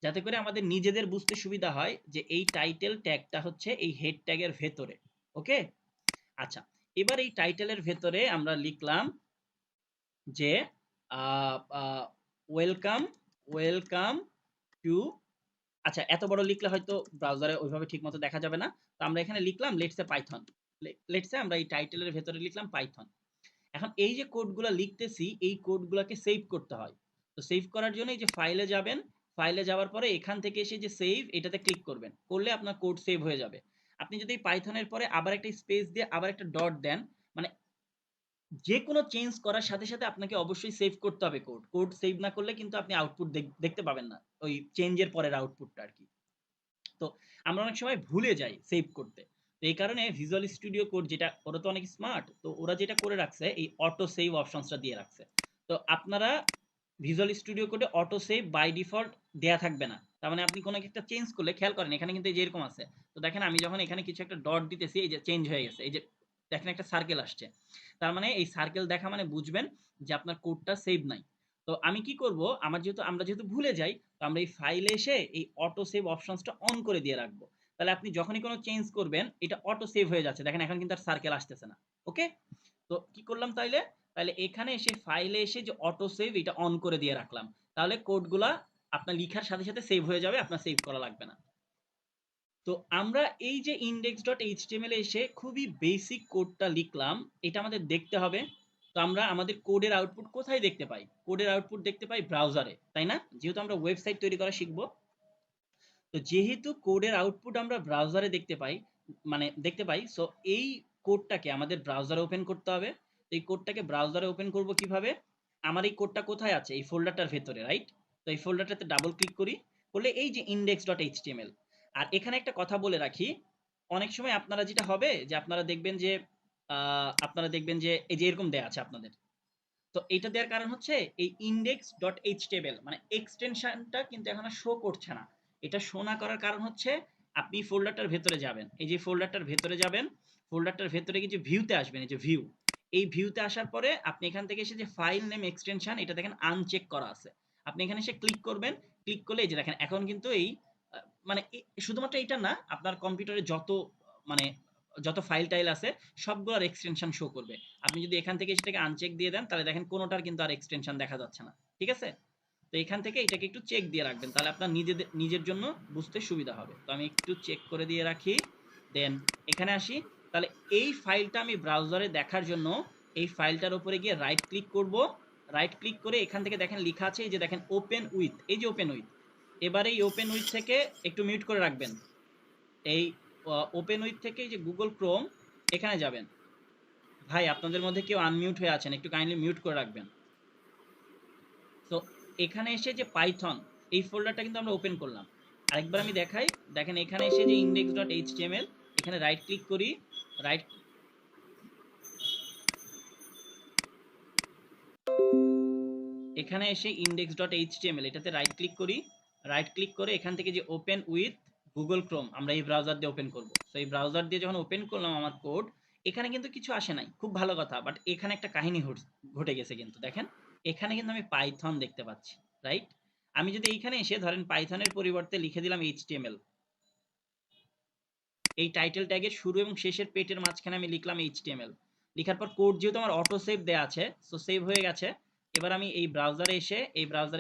যাতে করে আমাদের নিজেদের বুঝতে সুবিধা হয় যে এই টাইটেল ট্যাগটা হচ্ছে এই হেড ট্যাগের ভেতরে। ওকে, আচ্ছা, এবার এই টাইটেলের ভেতরে আমরা লিখলাম যে ওয়েলকাম, ওয়েলকাম টু আচ্ছা এত বড় লিখলে হয়তো ব্রাউজারে ওইভাবে ঠিক মতো দেখা যাবে না, তো আমরা এখানে লিখলাম লেটস এ পাইথন, লেটস এ আমরা এই টাইটেলের ভেতরে লিখলাম পাইথন। এখন এই যে কোডগুলো লিখতেছি এই কোডগুলোকে সেভ করতে হয়। তো সেভ করার জন্য এই যে ফাইলে যাবেন, ফাইলে যাওয়ার পরে এখান থেকে এসে যে সেভ এটাতে ক্লিক করবেন, করলে আপনার কোড সেভ হয়ে যাবে। আপনি যদি পাইথনের পরে আবার একটা স্পেস দিয়ে আবার একটা ডট দেন, মানে যে কোনো চেঞ্জ করার সাথে সাথে আপনাকে অবশ্যই সেভ করতে হবে কোড, কোড সেভ না করলে কিন্তু আপনি আউটপুট দেখতে পাবেন না, ওই চেঞ্জের পরের আউটপুটটা আর কি। তো আমরা অনেক সময় ভুলে যাই সেভ করতে, তো এই কারণে ভিজুয়াল স্টুডিও কোড যেটা, ওরা তো অনেক স্মার্ট, তো ওরা যেটা করে রাখছে এই অটো সেভ অপশনসটা দিয়ে রাখছে। তো আপনারা ভিজুয়াল স্টুডিও কোডে অটো সেভ বাই ডিফল্ট দেয়া থাকবে না, তার মানে আপনি কোনো একটা চেঞ্জ করলে খেয়াল করেন এখানে কিন্তু এই যে এরকম আছে, তো দেখেন আমি যখন এখানে কিছু একটা ডট দিতেছি এই যে চেঞ্জ হয়ে গেছে, এই যে দেখেন একটা সার্কেল আসছে, তার মানে এই সার্কেল দেখা মানে বুঝবেন যে আপনার কোডটা সেভ নাই। তো আমি কি করব, আমরা যেহেতু ভুলে যাই, তো আমরা এই ফাইলে এসে এই অটো সেভ অপশনসটা অন করে দিয়ে রাখবো, তাহলে আপনি যখনই কোনো চেঞ্জ করবেন এটা অটো সেভ হয়ে যাচ্ছে, দেখেন এখন কিন্তু আর সার্কেল আসতেছে না। ওকে, তো কি করলাম তাইলে, তাহলে এখানে এসে ফাইলে এসে যে অটো সেভ এটা অন করে দিয়ে রাখলাম, তাহলে কোডগুলা আপনার লিখার সাথে সাথে সেভ হয়ে যাবে, আপনার সেভ করা লাগবে না। তো আমরা এই যে index.html এ এসে খুবই বেসিক কোডটা লিখলাম, এটা আমাদের দেখতে হবে। তো আমরা আমাদের কোডের আউটপুট কোথায় দেখতে পাই, কোডের আউটপুট দেখতে পাই ব্রাউজারে, তাই না, যেহেতু আমরা ওয়েবসাইট তৈরি করা শিখবো। তো যেহেতু কোডের আউটপুট আমরা ব্রাউজারে দেখতে পাই, সো এই কোডটাকে আমাদের ব্রাউজারে ওপেন করতে হবে। তো এই কোডটাকে ব্রাউজারে ওপেন করব কিভাবে, আমার এই কোডটা কোথায় আছে, এই ফোল্ডারটার ভেতরে, রাইট। তো এই ফোল্ডারটাতে ডাবল ক্লিক করি, করলে এই যে index.html। আর এখানে একটা কথা বলে রাখি, অনেক সময় আপনারা যেটা হবে যে আপনারা দেখবেন যে এই যে এরকম দেয়া আছে আপনাদের, তো এটা দেওয়ার কারণ হচ্ছে এই index.html মানে এক্সটেনশনটা কিন্তু এখন আর শো করছে না। এটা শো না করার কারণ হচ্ছে আপনি ফোল্ডারটার ভেতরে যাবেন, এই যে ফোল্ডারটার ভেতরে যাবেন, ফোল্ডারটার ভেতরে গিয়ে যে ভিউতে আসবেন, এই যে ভিউ, এই ভিউতে আসার পরে আপনি এখান থেকে এসে যে ফাইল নেম এক্সটেনশন এটা দেখেন আনচেক করা আছে, আপনি এখানে এসে ক্লিক করবেন, ক্লিক করলে এই যে দেখেন এখন কিন্তু এই শুধুমাত্র এইটা না, আপনার কম্পিউটারে মানে যত ফাইল টাইল আছে সবগুলোর এক্সটেনশন শো করবে। আপনি যদি এখান থেকে সেটাকে আনচেক দিয়ে দেন তাহলে দেখেন কোনোটার কিন্তু আর এক্সটেনশন দেখা যাচ্ছে না, ঠিক আছে। তো এখান থেকে এটাকে একটু চেক দিয়ে রাখবেন, তাহলে আপনার নিজের জন্য বুঝতে সুবিধা হবে। তো আমি একটু চেক করে দিয়ে রাখি, দেন এখানে আসি। তাহলে এই ফাইলটা আমি ব্রাউজারে দেখার জন্য এই ফাইলটার উপরে গিয়ে রাইট ক্লিক করব, রাইট ক্লিক করে এখান থেকে দেখেন লেখা আছে এই যে দেখেন ওপেন উইথ, এই যে ওপেন উইথ, এবারে এই ওপেন উইথ থেকে একটু মিউট করে রাখবেন, এই ওপেন উইথ থেকে এই যে গুগল ক্রোম এখানে যাবেন। ভাই আপনাদের মধ্যে কেউ আনমিউট হয়ে আছেন, একটু কাইন্ডলি মিউট করে রাখবেন। তো এখানে এসে যে পাইথন এই ফোল্ডারটা কিন্তু আমরা ওপেন করলাম, আরেকবার আমি দেখাই, দেখেন এখানে এসে যে index.html এখানে রাইট ক্লিক করি, রাইট এখানে এসে index.html এটাতে রাইট ক্লিক করি, রাইট ক্লিক করে এখান থেকে যে ওপেন উইথ গুগল ক্রোম আমরা এই ব্রাউজার দিয়ে ওপেন করব। তো এই ব্রাউজার দিয়ে যখন ওপেন করলাম আমার কোড, এখানে কিন্তু কিছু আসে নাই, খুব ভালো কথা, বাট এখানে একটা কাহিনী ঘটে গেছে কিন্তু দেখেন, এখানে কিন্তু আমি পাইথন দেখতে পাচ্ছি, রাইট। আমি যদি এইখানে এসে ধরেন পাইথনের পরিবর্তে লিখে দিলাম html, এই টাইটেল ট্যাগের শুরু এবং শেষের পেটের মাঝখানে আমি লিখলাম html, লেখার পর কোড যেহেতু আমার অটো সেভ দেওয়া আছে, সো সেভ হয়ে গেছে। এবার আমি এই ব্রাউজারে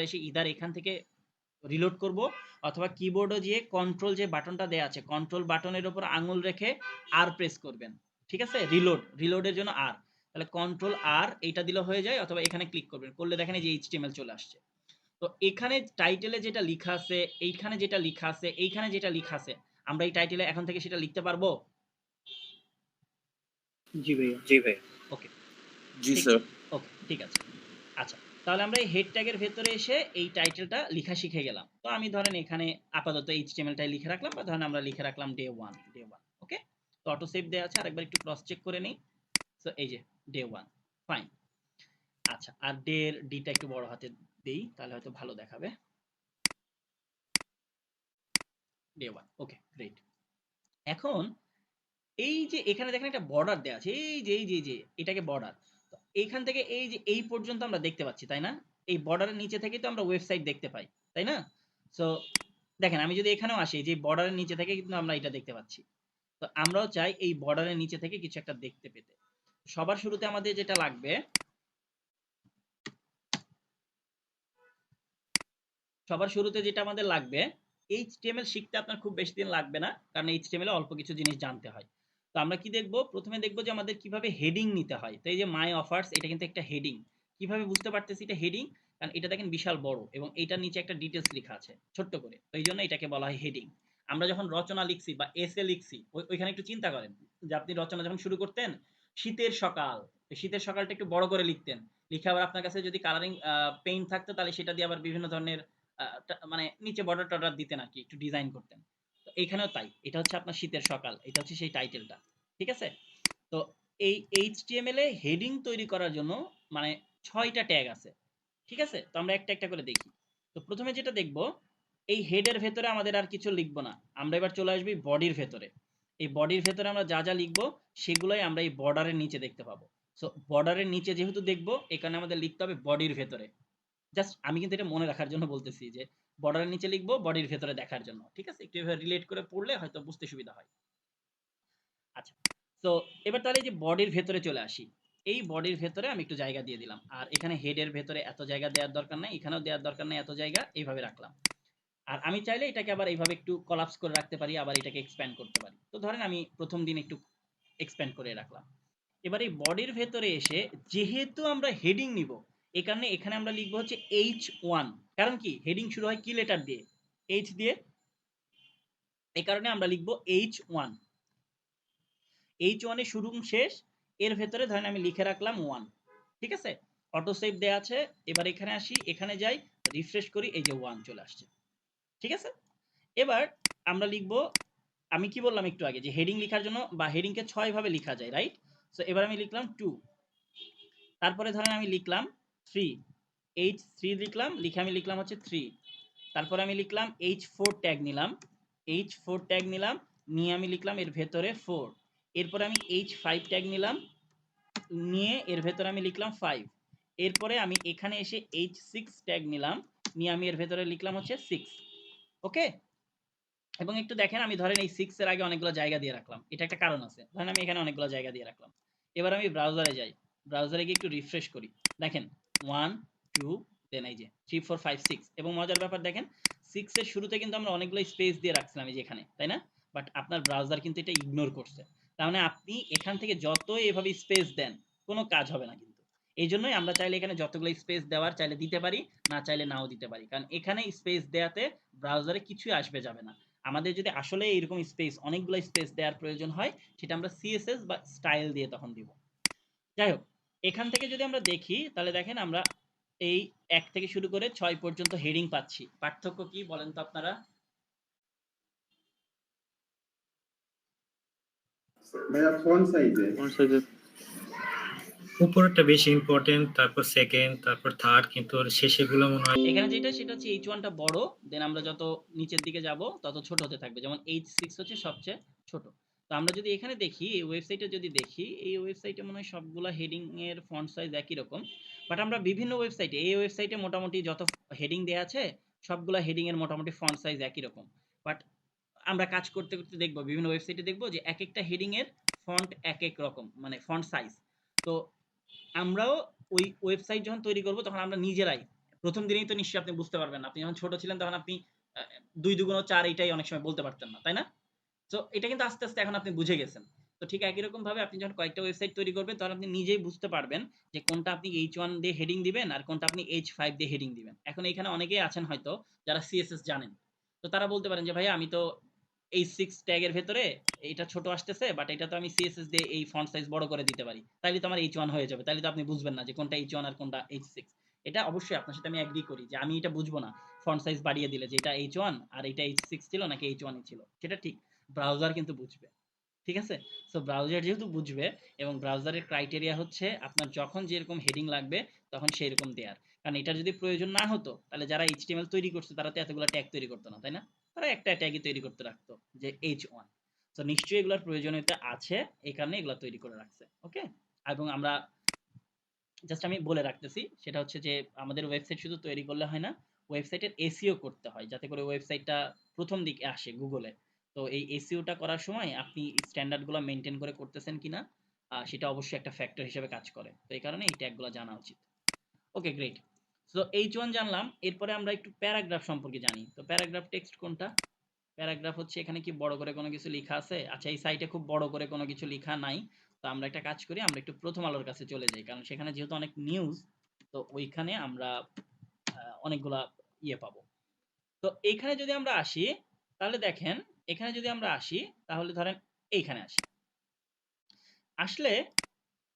এসে ইদার এখান থেকে রিলোড করব, অথবা কিবোর্ডে গিয়ে কন্ট্রোল যে বাটনটা দেওয়া আছে কন্ট্রোল বাটনের উপর আঙুল রেখে আর প্রেস করবেন, ঠিক আছে, রিলোডের জন্য আর, তাহলে কন্ট্রোল আর এইটা দিলে হয়ে যায়, অথবা এখানে ক্লিক করবেন, করলে দেখেন এই যে html চলে আসছে। তো এখানে টাইটেলে যেটা লেখা আছে, এইখানে যেটা লেখা আছে, এইখানে যেটা লেখা আছে, আমরা এই টাইটেলে এখন থেকে সেটা লিখতে পারবো। জি ভাইয়া। জি ভাই। ওকে, জি ঠিক, স্যার। ওকে ঠিক আছে। আচ্ছা, তাহলে আমরা এই হেড ট্যাগের ভেতরে এসে এই টাইটেলটা লেখা শিখে গেলাম। তো আমি ধরেন এখানে আপাতত HTML টাই লিখে রাখলাম, বা ধরেন আমরা লিখে রাখলাম ডে 1। ওকে, তো অটো সেভ দেওয়া আছে, আরেকবার একটু ক্রস চেক করে নিই। সো এই যে ডে 1, ফাইন। আচ্ছা, আর ডে এর ডিটা একটু বড় হাতে দেই, তাহলে হয়তো ভালো দেখাবে। Day 1, okay great. এখন এই যে এখানে দেখেন একটা বর্ডার দেওয়া আছে, এই যে এটাকে বর্ডার, তো এইখান থেকে এই যে এই পর্যন্ত আমরা দেখতে পাচ্ছি, তাই না, এই বর্ডারের নিচে থেকেই তো আমরা ওয়েবসাইট দেখতে পাই, তাই না। সো দেখেন আমি যদি এখানেও আসি, যে বর্ডারের নিচে থেকে কিন্তু আমরা এটা দেখতে পাচ্ছি, তো আমরাও চাই এই বর্ডারের নিচে থেকে কিছু একটা দেখতে পেতে। সবার শুরুতে আমাদের যেটা লাগবে, সবার শুরুতে যেটা আমাদের লাগবে এইচটিএমএল শিখতে আপনার খুব বেশি দিন লাগবে না, কারণ এইচটিএমএল এ অল্প কিছু জিনিস জানতে হয়। তো আমরা কি দেখব, প্রথমে দেখব যে আমাদের কিভাবে হেডিং নিতে হয়। তো এই যে মাই অফার্স, এটা কিন্তু একটা হেডিং। কিভাবে বুঝতে পারতেছি এটা হেডিং? কারণ এটা দেখেন বিশাল বড় এবং এটার নিচে একটা ডিটেলস লেখা আছে ছোট্ট করে, তো এই জন্য এটাকে বলা হয় হেডিং। আমরা যখন রচনা লিখছি বা এসে লিখছি, ওইখানে একটু চিন্তা করেন যে আপনি রচনা যখন শুরু করতেন, শীতের সকাল, শীতের সকালটা একটু বড় করে লিখতেন, লিখে আবার আপনার কাছে যদি কালারিং পেইন্ট থাকতো তাহলে সেটা দিয়ে আবার বিভিন্ন ধরনের মানে নিচে বর্ডার টর্ডার দিতেন আর কি, একটু ডিজাইন করতেন। তো এইখানেও তাই, এটা হচ্ছে আপনার শীতের সকাল, এটা হচ্ছে সেই টাইটেলটা। ঠিক আছে? তো এই এইচটিএমএল এ হেডিং তৈরি করার জন্য মানে 6টা ট্যাগ আছে। ঠিক আছে? তো আমরা একটা একটা করে দেখি। তো প্রথমে যেটা দেখব, এই হেডের ভেতরে আমাদের আর কিছু লিখবো না, আমরা এবার চলে আসবি বডির ভেতরে। এই বডির ভেতরে আমরা যা যা লিখবো সেগুলোই আমরা এই বর্ডারের নিচে দেখতে পাবো। সো বর্ডারের নিচে যেহেতু দেখবো, এখানে আমাদের লিখতে হবে বডির ভেতরে। জাস্ট আমি কিন্তু এটা মনে রাখার জন্য বলতেছি যে বর্ডারের নিচে লিখবো বডির ভেতরে দেখার জন্য। ঠিক আছে? একটু এভাবে রিলেট করে পড়লে হয়তো বুঝতে সুবিধা হয়। আচ্ছা, তো এবার তাহলে এই যে বডির ভেতরে চলে আসি। এই বডির ভেতরে আমি একটু জায়গা দিয়ে দিলাম, আর এখানে হেডের ভেতরে এত জায়গা দেওয়ার দরকার নাই, এখানেও দেওয়ার দরকার নাই এত জায়গা, এইভাবে রাখলাম। আর আমি চাইলে এটাকে আবার এইভাবে একটু কলাপস করে রাখতে পারি, আবার এটাকে এক্সপ্যান্ড করতে পারি। তো ধরেন আমি প্রথম দিন একটু এক্সপ্যান্ড করে রাখলাম। এবার এই বডির ভেতরে এসে যেহেতু আমরা হেডিং নিব, এই কারণে এখানে আমরা লিখবো হচ্ছে H1। কারণ কি, হেডিং শুরু হয় কি লেটার দিয়ে? H দিয়ে। এই কারণে আমরা লিখবো H1। H1 এর শুরু শেষ, এর ভেতরে ধরেন আমি লিখে রাখলাম 1। ঠিক আছে? অটো সেভ দেয়া আছে। এবার এখানে আসি, এখানে যাই, রিফ্রেশ করি, এই যে 1 চলে আসছে। ঠিক আছে? এবার আমরা লিখবো, আমি কি বললাম একটু আগে যে হেডিং লেখার জন্য বা হেডিংকে 6 ভাবে লেখা যায়, রাইট? সো এবার আমি লিখলাম 2, তারপরে ধরেন আমি লিখলাম 3, H3 লিখলাম, লিখে আমি লিখলাম হচ্ছে 3। তারপরে আমি লিখলাম H4 ট্যাগ নিলাম, H4 ট্যাগ নিলাম, নিয়ে আমি লিখলাম এর ভেতরে 4। এরপরে আমি H5 ট্যাগ নিলাম, নিয়ে এর ভেতরে আমি লিখলাম 5। এরপরে আমি এখানে এসে H6 ট্যাগ নিলাম, নিয়ে আমি এর ভেতরে লিখলাম হচ্ছে 6। ওকে? এবং একটু দেখেন, আমি ধরেন এই 6 এর আগে অনেকগুলো জায়গা দিয়ে রাখলাম, এটা একটা কারণ আছে। ধরেন আমি এখানে অনেকগুলো জায়গা দিয়ে রাখলাম। এবার আমি ব্রাউজারে যাই, ব্রাউজারে গিয়ে একটু রিফ্রেশ করি। দেখেন 1 2 দেন এই যে 3 4 5 6। এবং মজার ব্যাপার দেখেন, 6 এর শুরুতে কিন্তু আমরা অনেকগুলো স্পেস দিয়ে রাখছিলাম এই যে এখানে, তাই না? বাট আপনার ব্রাউজার কিন্তু এটা ইগনোর করছে। তার মানে আপনি এখান থেকে যতই এভাবে স্পেস দেন, কোনো কাজ হবে না কিন্তু। এই জন্যই আমরা চাইলে এখানে যতগুলো স্পেস দেওয়ার চাইলে দিতে পারি, না চাইলে নাও দিতে পারি, কারণ এখানে স্পেস দেওয়াতে ব্রাউজারে কিছুই আসবে যাবে না। আমাদের যদি আসলে এরকম স্পেস, অনেকগুলো স্পেস দেওয়ার প্রয়োজন হয়, সেটা আমরা সিএসএস বা স্টাইল দিয়ে তখন দিব। যাই হোক, এখান থেকে যদি আমরা দেখি তাহলে দেখেন আমরা এই 1 থেকে শুরু করে 6 পর্যন্ত হেডিং পাচ্ছি। পার্থক্য কি বলেন তো আপনারা? ভাইয়া ফন্ট সাইজে উপরেরটা বেশি ইম্পর্টেন্ট, তারপর সেকেন্ড, তারপর থার্ড, কিন্তু ওর শেষেগুলো মনে হয় এখানে যেটা সেটা হচ্ছে H1 টা বড়, দেন আমরা যত নিচের দিকে যাব তত ছোট হতে থাকবে, যেমন H6 হচ্ছে সবচেয়ে ছোট। তো আমরা যদি এখানে দেখি, এই ওয়েবসাইটে যদি দেখি, এই ওয়েবসাইটে মনে হয় সবগুলা হেডিং এর ফন্ট সাইজ একই রকম। বাট আমরা বিভিন্ন ওয়েবসাইটে, এই ওয়েবসাইটে মোটামুটি যত হেডিং দেয়া আছে সবগুলা হেডিং এর মোটামুটি ফন্ট সাইজ একই রকম। বাট আমরা কাজ করতে করতে দেখবো, বিভিন্ন ওয়েবসাইটে দেখবো যে এক একটা হেডিং এর ফন্ট এক এক রকম, মানে ফন্ট সাইজ। তো আমরাও ওই ওয়েবসাইট যখন তৈরি করব তখন আমরা নিজেরাই, প্রথম দিনেই তো নিশ্চয়ই আপনি বুঝতে পারবেন না, আপনি যখন ছোট ছিলেন তখন আপনি 2 দুগুণ 4 এইটাই অনেক সময় বলতে পারতেন না, তাই না? তো এটা কিন্তু আস্তে আস্তে এখন আপনি বুঝে গেছেন। তো ঠিক একই রকম ভাবে আপনি যখন কয়েকটা ওয়েবসাইট তৈরি করবেন তখন আপনি নিজেই বুঝতে পারবেন যে কোনটা আপনি H1 দিয়ে হেডিং দিবেন আর কোনটা আপনি H5 দিয়ে হেডিং দিবেন। এখন এখানে অনেকেই আছেন হয়তো যারা সিএসএস জানেন, তো তারা বলতে পারেন যে ভাইয়া আমি তো H6 ট্যাগের ভেতরে এটা ছোট আসতেছে, বাট এটা তো আমি সিএসএস দিয়ে এই ফন্ট সাইজ বড় করে দিতে পারি, তাইলে তো আমার H1 হয়ে যাবে, তাইলে তো আপনি বুঝবেন না যে কোনটা H1 আর কোনটা H6। এটা অবশ্যই আপনার সাথে আমি এগ্রি করি যে আমি এটা বুঝবো না ফন্ট সাইজ বাড়িয়ে দিলে যে এটা H1 আর এটা H6 ছিল নাকি H1 ছিল, সেটা ঠিক। ব্রাউজার কিন্তু বুঝবে। ঠিক আছে? সো ব্রাউজার যেহেতু বুঝবে, এবং ব্রাউজারের ক্রাইটেরিয়া হচ্ছে আপনার যখন যেরকম হেডিং লাগবে তখন সেই রকম দেয়ার। কারণ এটা যদি প্রয়োজন না হতো তাহলে যারা এইচটিএমএল তৈরি করছে তারা তো এতগুলো ট্যাগ তৈরি করতো না, তাই না? তারা একটা ট্যাগই তৈরি করতে রাখতো যে H1। তো নিশ্চয়ই এগুলোর প্রয়োজনীয়তা আছে, এই কারণে এগুলো তৈরি করে রাখছে। ওকে? এবং আমরা জাস্ট আমি বলে রাখতেছি, সেটা হচ্ছে যে আমাদের ওয়েবসাইট শুধু তৈরি করলে হয় না, ওয়েবসাইটের এসইও করতে হয় যাতে করে ওয়েবসাইটটা প্রথম দিকে আসে গুগলে। তো এই এসইওটা করার সময় আপনি স্ট্যান্ডার্ডগুলো মেনটেন করে করতেছেন কিনা সেটা অবশ্যই একটা ফ্যাক্টর হিসেবে কাজ করে। তো এই কারণে এই ট্যাগগুলো জানা উচিত। ওকে, গ্রেট। সো H1 জানলাম, এরপরে আমরা একটু প্যারাগ্রাফ সম্পর্কে জানি। তো প্যারাগ্রাফ টেক্সট কোনটা? প্যারাগ্রাফ হচ্ছে এখানে কি বড় করে কোনো কিছু লেখা আছে? আচ্ছা, এই সাইটে খুব বড় করে কোনো কিছু লেখা নাই। তো আমরা একটা কাজ করি, আমরা একটু প্রথম আলোর কাছে চলে যাই, কারণ সেখানে যেহেতু অনেক নিউজ, তো ওইখানে আমরা অনেকগুলা ইয়ে পাবো। তো এইখানে যদি আমরা আসি, তাহলে দেখেন, এখানে যদি আমরা আসি তাহলে ধরেন এইখানে আসি, আসলে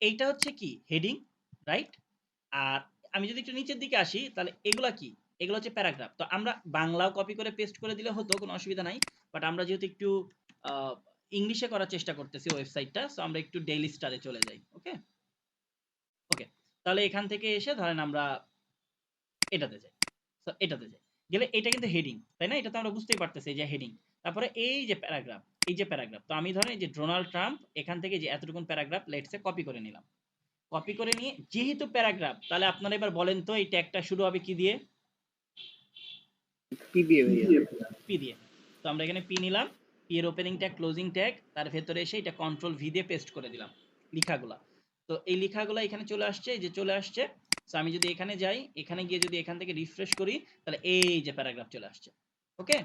এইটা হচ্ছে কি হেডিং, রাইট? আর আমি যদি একটু নিচের দিকে আসি তাহলে এগুলা কি? এগুলো হচ্ছে প্যারাগ্রাফ। তো আমরা বাংলাও কপি করে পেস্ট করে দিলে হতো, কোনো অসুবিধা নাই। বাট আমরা যেহেতু একটু ইংলিশে করার চেষ্টা করতেছি ওয়েবসাইটটা, সো আমরা একটু ডেইলি স্টারে চলে যাই। ওকে ওকে, তাহলে এখান থেকে এসে ধরেন আমরা এটাতে যাই। সো এটাতে যাই, গেলে এটা কিন্তু হেডিং, তাই না? এটা তো আমরা বুঝতেই পারতেছি যে হেডিং। তারপরে এই যে প্যারাগ্রাফ, এই যে প্যারাগ্রাফ, তো আমি ধরেন এই যে ডোনাল্ড ট্রাম্প, এখান থেকে যে এতটুকুন প্যারাগ্রাফ লেটসে কপি করে নিলাম। কপি করে নিয়ে যেহেতু প্যারাগ্রাফ, তাহলে আপনারা এবার বলেন তো এই ট্যাগটা শুরু হবে কি দিয়ে? পি দিয়ে ভাইয়া। পি দিয়ে। তো আমরা এখানে পি নিলাম, পি এর ওপেনিং ট্যাগ, ক্লোজিং ট্যাগ, তার ভেতরে এসে এটা কন্ট্রোল ভি দিয়ে পেস্ট করে দিলাম লেখাগুলা। তো এই লেখাগুলা এখানে চলে আসছে, এই যে চলে আসছে। সো আমি যদি এখানে যাই, এখানে গিয়ে যদি এখান থেকে রিফ্রেশ করি, তাহলে এই যে প্যারাগ্রাফ চলে আসছে। ওকে,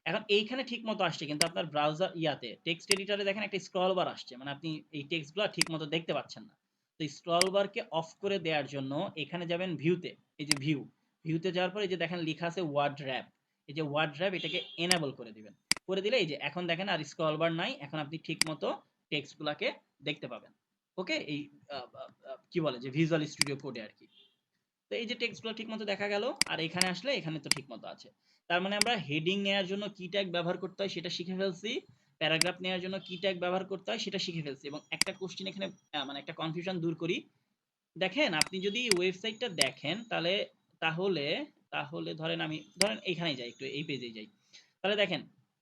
এখন এইখানে ঠিক মতো আসছে, কিন্তু আপনার ব্রাউজার ইয়াতে টেক্সট এডিটরে দেখেন একটা স্ক্রল বার আসছে, মানে আপনি এই টেক্সটগুলো ঠিক মতো দেখতে পাচ্ছেন না। তো স্ক্রল বারকে অফ করে দেওয়ার জন্য এখানে যাবেন ভিউতে, এই যে ভিউতে যাওয়ার পর এই যে দেখেন লেখা আছে ওয়ার্ড র‍্যাপ, এই যে ওয়ার্ড র‍্যাপ, এটাকে এনেবল করে দিবেন। করে দিলে এই যে এখন দেখেন আর স্ক্রল বার নাই, এখন আপনি ঠিক মতো টেক্সটগুলোকে দেখতে পাবেন। ওকে, এই কি বলে যে ভিজুয়াল স্টুডিও কোডে আর কি। তো এই যে টেক্সটগুলো ঠিকমতো দেখা গেল, আর এখানে আসলে এখানে তো ঠিকমতো আছে। তার মানে আমরা হেডিং নেওয়ার জন্য কি ট্যাগ ব্যবহার করতে হয় সেটা শিখে ফেলছি, প্যারাগ্রাফ নেওয়ার জন্য কি ট্যাগ ব্যবহার করতে হয় সেটা শিখে ফেলছি। এবং একটা কোশ্চেন এখানে মানে একটা কনফিউশন দূর করি। দেখেন, আপনি যদি ওয়েবসাইটটা দেখেন তাহলে তাহলে তাহলে ধরেন আমি ধরেন এইখানেই যাই, একটু এই পেজেই যাই। তাহলে দেখেন,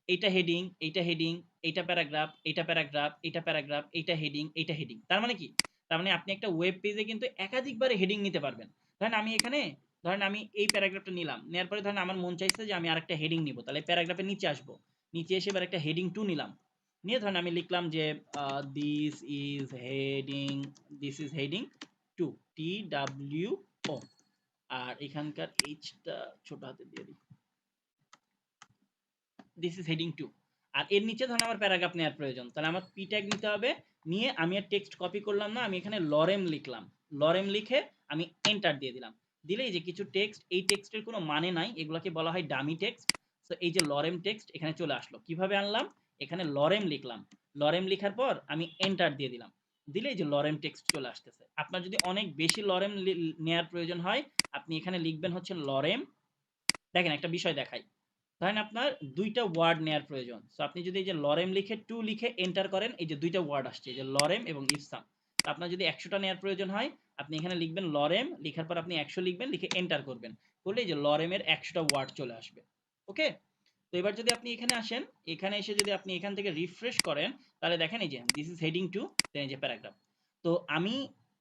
এইটা হেডিং, এইটা হেডিং, এইটা প্যারাগ্রাফ, এইটা প্যারাগ্রাফ, এইটা প্যারাগ্রাফ, এইটা হেডিং, এইটা হেডিং। তার মানে কি? তার মানে আপনি একটা ওয়েব পেজে কিন্তু একাধিকবার হেডিং নিতে পারবেন। ধরেন আমি এখানে, ধরেন আমি এই প্যারাগ্রাফটা নিলাম, নেওয়ার পরে ধরেন আমার মন চাইছে যে আমি আরেকটা হেডিং নিব, তাহলে প্যারাগ্রাফের নিচে আসবো, নিচে এসে এবার একটা হেডিং 2 নিলাম, নিয়ে ধরেন আমি লিখলাম যে this is heading, this is heading 2, TWO, আর এখানকার এইচটা ছোট হাতে দিয়ে দিই, দিস ইজ হেডিং 2। আর এর নিচে ধরেন আমার প্যারাগ্রাফ নেওয়ার প্রয়োজন, তাহলে আমার পি ট্যাগ নিতে হবে। নিয়ে আমি আর টেক্সট কপি করলাম না, আমি এখানে লরেম লিখলাম, লরেম লিখে আমি এন্টার দিয়ে দিলাম। দিলেই যে কিছু টেক্সট, এই টেক্সটের কোনো মানে নাই, এগুলোকে বলা হয় ডামি টেক্সট। সো এই যে লরেম টেক্সট এখানে চলে আসলো, কিভাবে আনলাম? এখানে লরেম লিখলাম, লরেম লিখার পর আমি এন্টার দিয়ে দিলাম, দিলেই যে লরেম টেক্সট চলে আসতেছে। আপনার যদি অনেক বেশি লরেম নেওয়ার প্রয়োজন হয়, আপনি এখানে লিখবেন হচ্ছে লরেম। দেখেন একটা বিষয় দেখাই, ধরেন আপনার দুইটা ওয়ার্ড নেওয়ার প্রয়োজন, সো আপনি যদি এই যে লরেম লিখে 2 লিখে এন্টার করেন, এই যে দুইটা ওয়ার্ড আসছে, এই যে লরেম এবং ইপসাম। তো আপনার যদি 100টা নেওয়ার প্রয়োজন হয়, আপনি এখানে লিখবেন লরেম, লিখার পর আপনি 100 লিখবেন, লিখে এন্টার করবেন, করলে এই যে লরেমের 100টা ওয়ার্ড চলে আসবে। ওকে, তো এবার যদি আপনি এখানে আসেন, এখানে এসে যদি আপনি এখান থেকে রিফ্রেশ করেন, তাহলে দেখেন এই যে দিস ইজ হেডিং 2, দেন এই যে প্যারাগ্রাফ। তো আমি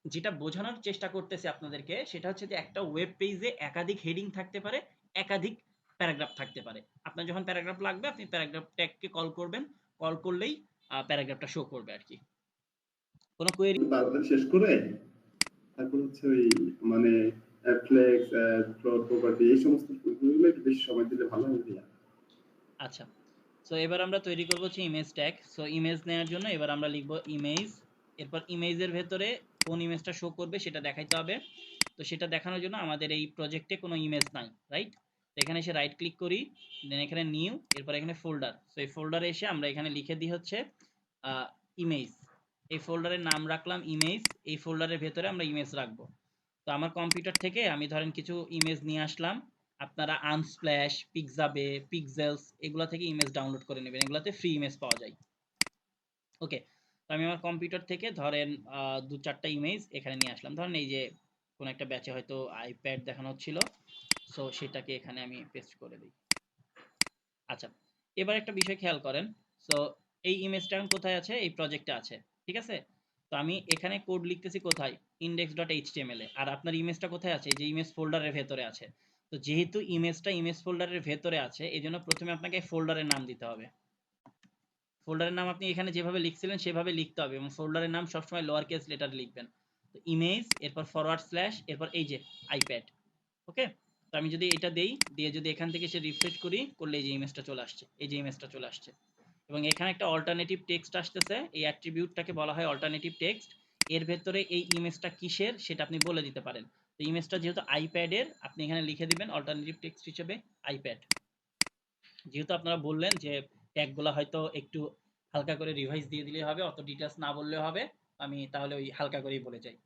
যেটা বোঝানোর চেষ্টা করতেছি আপনাদেরকে সেটা হচ্ছে যে একটা ওয়েব পেজে একাধিক হেডিং থাকতে পারে, একাধিক প্যারাগ্রাফ থাকতে পারে। আপনার যখন প্যারাগ্রাফ লাগবে আপনি প্যারাগ্রাফ ট্যাগকে কল করবেন, কল করলেই প্যারাগ্রাফটা শো করবে আর কি। কোনো কোয়েরি? তাড়াতাড়ি শেষ করে তারপর হচ্ছে ওই মানে ফ্লেক্স ফ্লোর প্রপার্টি এই সমস্ত গুলো একটু বেশি সময় দিলে ভালো হবে ভাইয়া। আচ্ছা, সো এবার আমরা তৈরি করবো হচ্ছে ইমেজ ট্যাগ। সো ইমেজ নেওয়ার জন্য এবার আমরা লিখবো ইমেজ, এরপর ইমেজের ভেতরে কোন ইমেজটা শো করবে সেটা দেখাইতে হবে। তো সেটা দেখানোর জন্য আমাদের এই প্রজেক্টে কোনো ইমেজ নাই, রাইট? তো এখানে এসে রাইট ক্লিক করি, দেন এখানে নিউ, এরপর এখানে ফোল্ডার। সো এই ফোল্ডারে এসে আমরা এখানে লিখে দিই হচ্ছে ইমেজ, এই ফোল্ডারের নাম রাখলাম ইমেজ, এই ফোল্ডারের ভেতরে আমরা ইমেজ রাখবো। তো আমার কম্পিউটার থেকে আমি ধরেন কিছু ইমেজ নিয়ে আসলাম, আপনারা আনস্প্ল্যাশ, পিক্সাবে, পিক্সেলস এগুলা থেকে ইমেজ ডাউনলোড করে নেবেন, এগুলাতে ফ্রি ইমেজ পাওয়া যায়। ওকে, তো আমি আমার কম্পিউটার থেকে ধরেন 2-4টা ইমেজ এখানে নিয়ে আসলাম, ধরেন এই যে কোন একটা ব্যাচে হয়তো আইপ্যাড দেখানো হচ্ছিল, সো সেটাকে এখানে আমি পেস্ট করে দিই। আচ্ছা, এবার একটা বিষয় খেয়াল করেন, সো এই ইমেজটা এখন কোথায় আছে? এই প্রজেক্টে আছে, ঠিক আছে? তো আমি এখানে কোড লিখতেছি কোথায়? index.html এ। আর আপনার ইমেজটা কোথায় আছে? এই যে ইমেজ ফোল্ডারের ভেতরে আছে। তো যেহেতু ইমেজটা ইমেজ ফোল্ডারের ভেতরে আছে, এজন্য প্রথমে আপনাকে ফোল্ডারের নাম দিতে হবে। ফোল্ডারের নাম আপনি এখানে যেভাবে লিখছিলেন সেভাবে লিখতে হবে, এবং ফোল্ডারের নাম সবসময় লোয়ার কেস লেটারে লিখবেন। তো ইমেজ, এরপর ফরওয়ার্ড স্ল্যাশ, এরপর এই যে আইপ্যাড। ওকে, তো আমি যদি এটা দেই, দিয়ে যদি এখান থেকে সে রিফ্রেশ করি, করলে এই যে ইমেজটা চলে আসছে, এই যে ইমেজটা চলে আসছে। এবং এখানে একটা অল্টারনেটিভ টেক্সট আসতেছে, এই অ্যাট্রিবিউটটাকে বলা হয় অল্টারনেটিভ টেক্সট। এর ভেতরে এই ইমেজটা কিসের সেটা আপনি বলে দিতে পারেন। তো ইমেজটা যেহেতু আইপ্যাডের, আপনি এখানে লিখে দিবেন অল্টারনেটিভ টেক্সট হিসেবে আইপ্যাড। যেহেতু আপনারা বললেন যে ট্যাগগুলো হয়তো একটু হালকা করে রিভাইজ দিয়ে দিলে হবে, অত ডিটেলস না বললেও হবে, আমি তাহলে ওই হালকা করেই বলে যাই।